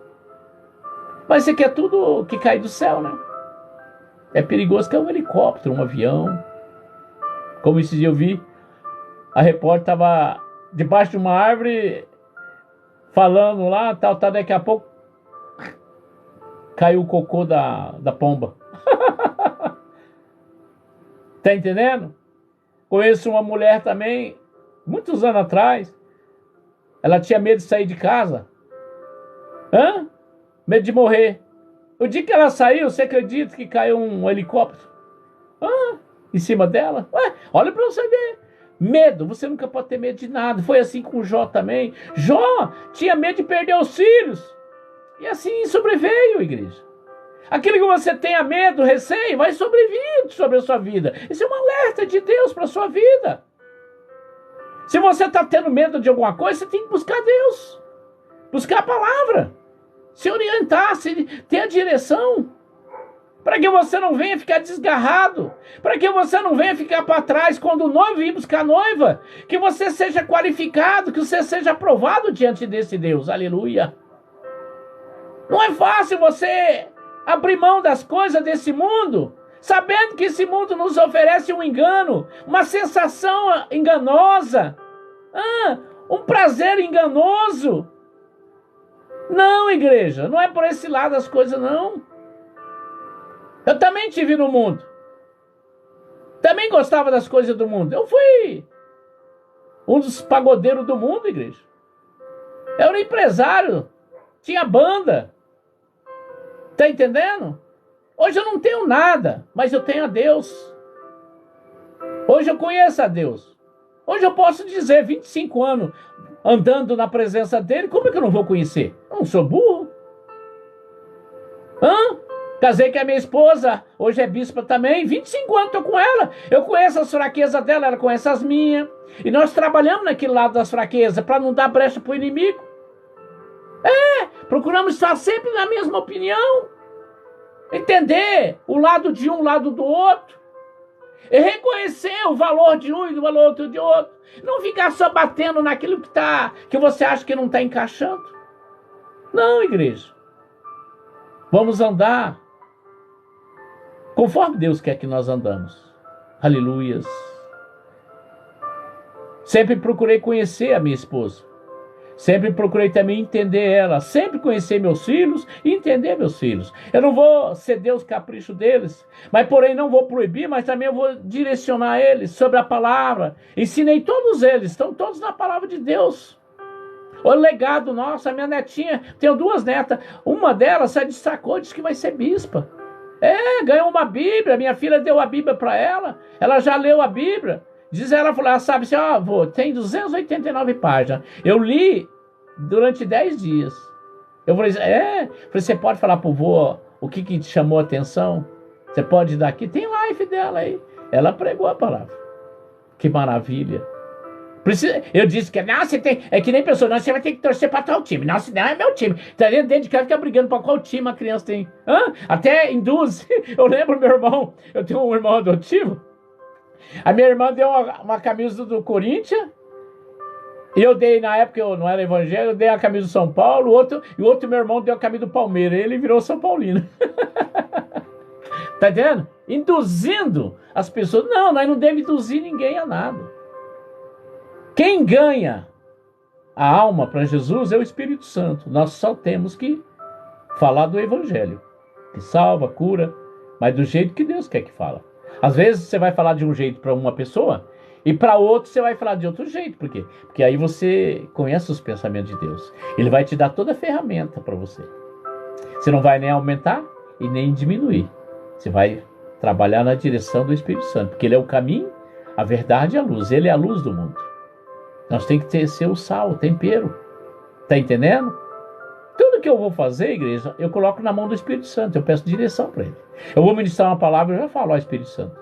Mas você quer tudo que cai do céu, né? É perigoso que é um helicóptero, um avião. Como esse dia eu vi, a repórter estava debaixo de uma árvore falando lá, tal, daqui a pouco caiu o cocô da pomba. Tá entendendo? Conheço uma mulher também, muitos anos atrás, ela tinha medo de sair de casa. Medo de morrer. O dia que ela saiu, você acredita que caiu um helicóptero? Em cima dela? Olha pra você ver. Medo, você nunca pode ter medo de nada. Foi assim com Jó também. Jó tinha medo de perder os filhos. E assim sobreveio, igreja. Aquilo que você tenha medo, receio, vai sobreviver sobre a sua vida. Isso é um alerta de Deus para a sua vida. Se você está tendo medo de alguma coisa, você tem que buscar Deus. Buscar a palavra. Se orientar, ter a direção. Para que você não venha ficar desgarrado. Para que você não venha ficar para trás quando o noivo ir buscar a noiva. Que você seja qualificado, que você seja aprovado diante desse Deus. Aleluia. Não é fácil você abrir mão das coisas desse mundo, sabendo que esse mundo nos oferece um engano, uma sensação enganosa, um prazer enganoso. Não, igreja, não é por esse lado as coisas, não. Eu também tive no mundo. Também gostava das coisas do mundo. Eu fui um dos pagodeiros do mundo, igreja. Eu era empresário. Tinha banda. Tá entendendo? Hoje eu não tenho nada, mas eu tenho a Deus. Hoje eu conheço a Deus. Hoje eu posso dizer, 25 anos andando na presença dele, como é que eu não vou conhecer? Eu não sou burro. Casei com a minha esposa, hoje é bispa também, 25 anos estou com ela. Eu conheço as fraquezas dela, ela conhece as minhas. E nós trabalhamos naquele lado das fraquezas, para não dar brecha para o inimigo. Procuramos estar sempre na mesma opinião. Entender o lado de um, o lado do outro. E reconhecer o valor de um e o valor de outro. Não ficar só batendo naquilo que você acha que não está encaixando. Não, igreja. Vamos andar conforme Deus quer que nós andamos. Aleluias. Sempre procurei conhecer a minha esposa. Sempre procurei também entender ela. Sempre conhecer meus filhos e entender meus filhos. Eu não vou ceder os caprichos deles. Mas porém não vou proibir, mas também eu vou direcionar eles sobre a palavra. Ensinei todos eles. Estão todos na palavra de Deus. O legado nosso, a minha netinha. Tenho 2 netas. Uma delas se destacou, disse que vai ser bispa. Ganhou uma Bíblia. Minha filha deu a Bíblia para ela. Ela já leu a Bíblia. Diz ela, falou, sabe assim, avô, tem 289 páginas. Eu li durante 10 dias. Eu falei, você pode falar pro vô o que te chamou a atenção? Você pode dar aqui, tem live dela aí. Ela pregou a palavra. Que maravilha. Eu disse que não, você tem, é que nem pessoa, não, você vai ter que torcer para tal time. Não, senão é meu time. Tá dentro de casa, fica brigando para qual time a criança tem. Até induz. Eu lembro meu irmão, eu tenho um irmão adotivo. A minha irmã deu uma camisa do Corinthians. E eu dei, na época eu não era evangélico, eu dei a camisa do São Paulo, e o outro meu irmão deu a camisa do Palmeiras. Ele virou São Paulino. Tá entendendo? Induzindo as pessoas. Não, nós não devemos induzir ninguém a nada. Quem ganha a alma para Jesus é o Espírito Santo. Nós só temos que falar do Evangelho, que salva, cura, mas do jeito que Deus quer que fala. Às vezes você vai falar de um jeito para uma pessoa e para outro você vai falar de outro jeito. Por quê? Porque aí você conhece os pensamentos de Deus. Ele vai te dar toda a ferramenta para você. Você não vai nem aumentar e nem diminuir. Você vai trabalhar na direção do Espírito Santo, porque ele é o caminho, a verdade e a luz. Ele é a luz do mundo. Nós temos que ser o sal, o tempero. Tá entendendo? Tudo que eu vou fazer, igreja, eu coloco na mão do Espírito Santo. Eu peço direção para ele. Eu vou ministrar uma palavra, eu já falo, ó, Espírito Santo.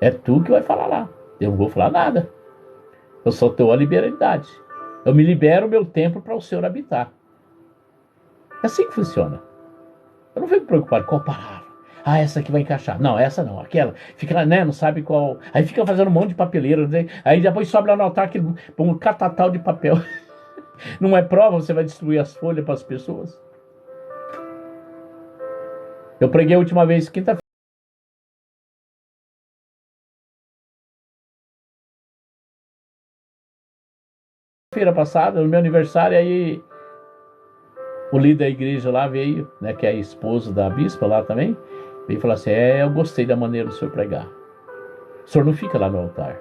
É tu que vai falar lá. Eu não vou falar nada. Eu só tenho a liberalidade. Eu me libero o meu tempo para o Senhor habitar. É assim que funciona. Eu não fico preocupado com qual palavra. Essa aqui vai encaixar. Não, essa não, aquela. Fica, né, não sabe qual. Aí fica fazendo um monte de papeleira. Né? Aí depois sobe lá no altar um catatal de papel. Não é prova, você vai destruir as folhas para as pessoas. Eu preguei a última vez, quinta-feira passada, no meu aniversário, aí o líder da igreja lá veio, né, que é esposo da bispa lá também, veio falar assim, eu gostei da maneira do senhor pregar. O senhor não fica lá no altar.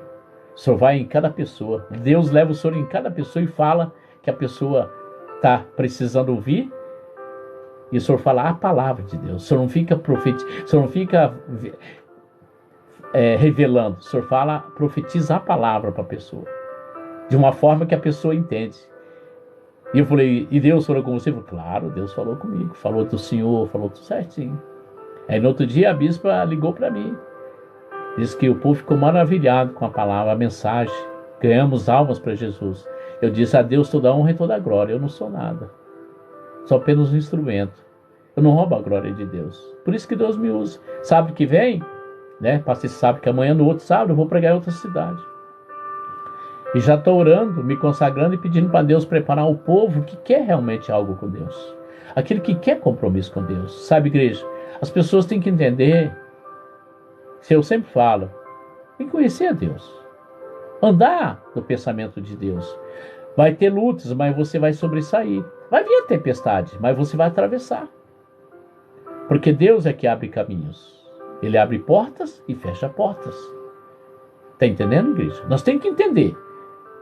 O senhor vai em cada pessoa. Deus leva o senhor em cada pessoa e fala que a pessoa está precisando ouvir. E o senhor fala a palavra de Deus. O senhor não fica o senhor não fica revelando. O senhor fala, profetiza a palavra para a pessoa. De uma forma que a pessoa entende. E eu falei, e Deus falou com você? Eu falei, claro, Deus falou comigo. Falou do Senhor, falou tudo certinho. Aí no outro dia a bispa ligou para mim. Disse que o povo ficou maravilhado com a palavra, a mensagem. Ganhamos almas para Jesus. Eu disse a Deus toda a honra e toda a glória. Eu não sou nada. Sou apenas um instrumento. Eu não roubo a glória de Deus. Por isso que Deus me usa. Sábado que vem, né? Passei sábado que amanhã, no outro sábado, eu vou pregar em outra cidade. E já estou orando, me consagrando e pedindo para Deus preparar o povo que quer realmente algo com Deus. Aquele que quer compromisso com Deus. Sabe, igreja? As pessoas têm que entender, se eu sempre falo, tem que conhecer a Deus. Andar no pensamento de Deus. Vai ter lutas, mas você vai sobressair. Vai vir a tempestade, mas você vai atravessar. Porque Deus é que abre caminhos. Ele abre portas e fecha portas. Está entendendo, igreja? Nós temos que entender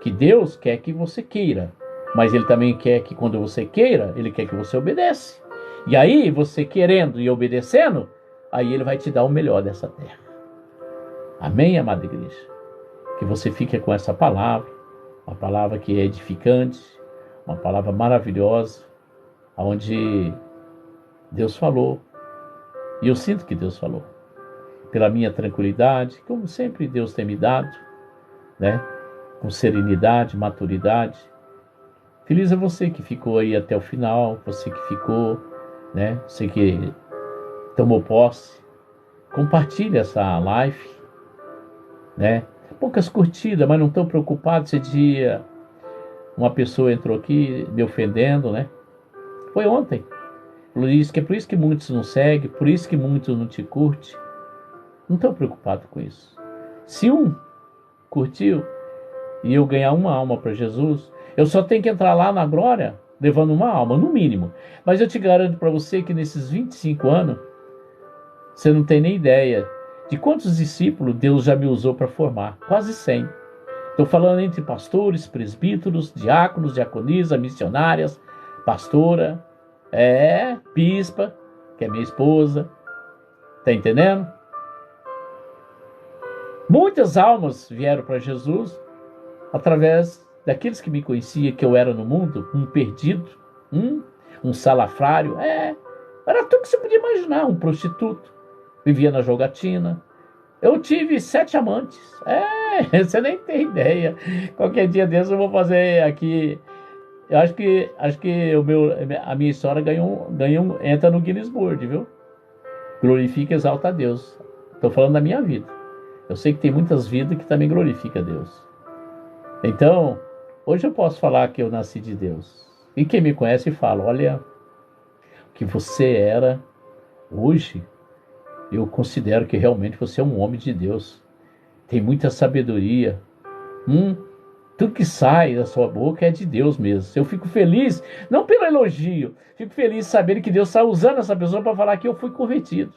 que Deus quer que você queira, mas Ele também quer que quando você queira, Ele quer que você obedeça. E aí, você querendo e obedecendo, aí Ele vai te dar o melhor dessa terra. Amém, amada igreja? Que você fique com essa palavra, uma palavra que é edificante, uma palavra maravilhosa, onde Deus falou. E eu sinto que Deus falou. Pela minha tranquilidade, como sempre Deus tem me dado, né? Com serenidade, maturidade. Feliz é você que ficou aí até o final, você que ficou, né? Você que tomou posse. Compartilhe essa live, né? Poucas curtidas, mas não estou preocupado se dia uma pessoa entrou aqui me ofendendo, né? Foi ontem. Por isso que é por isso que muitos não seguem, por isso que muitos não te curtem. Não estou preocupado com isso. Se um curtiu e eu ganhar uma alma para Jesus, eu só tenho que entrar lá na glória levando uma alma, no mínimo. Mas eu te garanto para você que nesses 25 anos, você não tem nem ideia de quantos discípulos Deus já me usou para formar. Quase 100. Estou falando entre pastores, presbíteros, diáconos, diaconisa, missionárias, pastora, bispa, que é minha esposa. Está entendendo? Muitas almas vieram para Jesus através daqueles que me conheciam, que eu era no mundo, um perdido, Um salafrário, era tudo que você podia imaginar, um prostituto, vivia na jogatina. Eu tive 7 amantes, você nem tem ideia. Qualquer dia desses eu vou fazer aqui. Eu acho que a minha história entra no Guinness World, viu? Glorifica e exalta a Deus. Estou falando da minha vida. Eu sei que tem muitas vidas que também glorificam a Deus. Então, hoje eu posso falar que eu nasci de Deus. E quem me conhece fala, olha, o que você era hoje, eu considero que realmente você é um homem de Deus. Tem muita sabedoria. Tudo que sai da sua boca é de Deus mesmo. Eu fico feliz, não pelo elogio, fico feliz sabendo que Deus está usando essa pessoa para falar que eu fui convertido,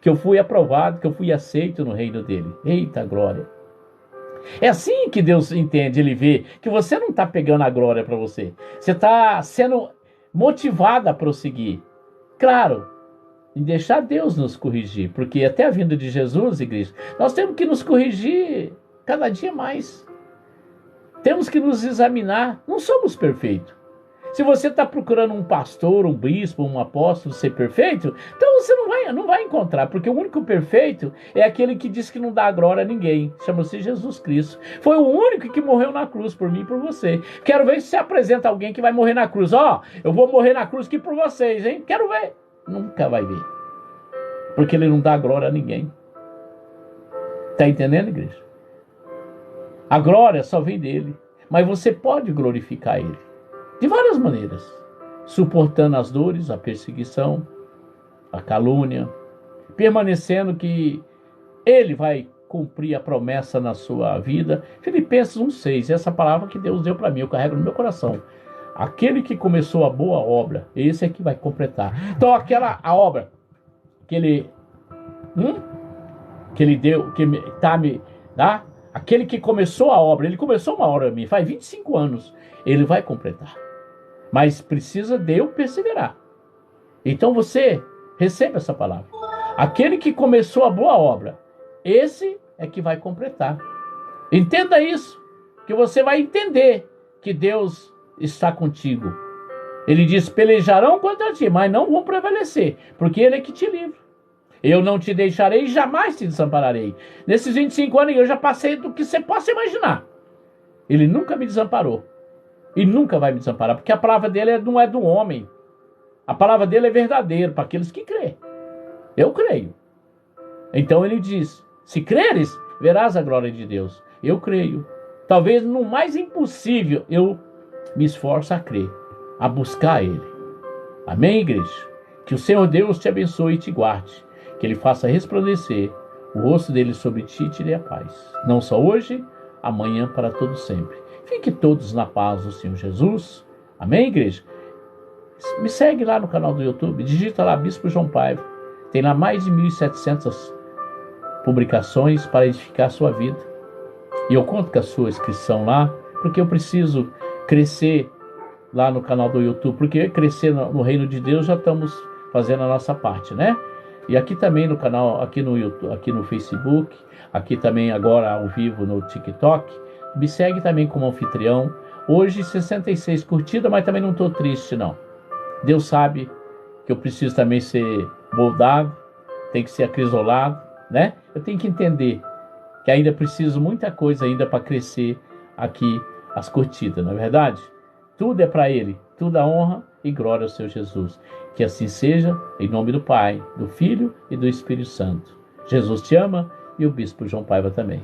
que eu fui aprovado, que eu fui aceito no reino dele. Eita glória! É assim que Deus entende, ele vê que você não está pegando a glória para você. Você está sendo motivado a prosseguir. Claro, em deixar Deus nos corrigir, porque até a vinda de Jesus, igreja, nós temos que nos corrigir cada dia mais. Temos que nos examinar, não somos perfeitos. Se você está procurando um pastor, um bispo, um apóstolo ser perfeito, então você não vai encontrar, porque o único perfeito é aquele que diz que não dá glória a ninguém. Chama-se Jesus Cristo. Foi o único que morreu na cruz por mim e por você. Quero ver se você apresenta alguém que vai morrer na cruz. Eu vou morrer na cruz aqui por vocês, hein? Quero ver. Nunca vai ver. Porque ele não dá glória a ninguém. Está entendendo, igreja? A glória só vem dele. Mas você pode glorificar ele de várias maneiras, suportando as dores, a perseguição, a calúnia, permanecendo que ele vai cumprir a promessa na sua vida. Filipenses 1,6, essa palavra que Deus deu para mim, eu carrego no meu coração. Aquele que começou a boa obra, esse é que vai completar. Então a obra que ele deu, aquele que começou a obra, ele começou uma obra a mim, faz 25 anos, ele vai completar. Mas precisa de eu perseverar. Então você receba essa palavra. Aquele que começou a boa obra, esse é que vai completar. Entenda isso, que você vai entender que Deus está contigo. Ele diz, pelejarão contra ti, mas não vão prevalecer, porque ele é que te livra. Eu não te deixarei e jamais te desampararei. Nesses 25 anos eu já passei do que você possa imaginar. Ele nunca me desamparou. E nunca vai me desamparar, porque a palavra dele não é do homem. A palavra dele é verdadeira para aqueles que creem. Eu creio. Então ele diz, se creres, verás a glória de Deus. Eu creio. Talvez no mais impossível eu me esforço a crer, a buscar ele. Amém, igreja? Que o Senhor Deus te abençoe e te guarde. Que ele faça resplandecer o rosto dele sobre ti e te dê a paz. Não só hoje, amanhã, para todo sempre. Fique todos na paz do Senhor Jesus. Amém, igreja? Me segue lá no canal do YouTube. Digita lá Bispo João Paiva. Tem lá mais de 1.700 publicações para edificar a sua vida. E eu conto com a sua inscrição lá, porque eu preciso crescer lá no canal do YouTube. Porque crescer no reino de Deus já estamos fazendo a nossa parte, né? E aqui também no canal, aqui no YouTube, aqui no Facebook, aqui também agora ao vivo no TikTok. Me segue também como anfitrião. Hoje 66 curtidas, mas também não estou triste não. Deus sabe que eu preciso também ser moldável, tem que ser acrisolado, né? Eu tenho que entender que ainda preciso muita coisa ainda para crescer aqui as curtidas, não é verdade? Tudo é para Ele, tudo a honra e glória ao Senhor Jesus. Que assim seja, em nome do Pai, do Filho e do Espírito Santo. Jesus te ama e o Bispo João Paiva também.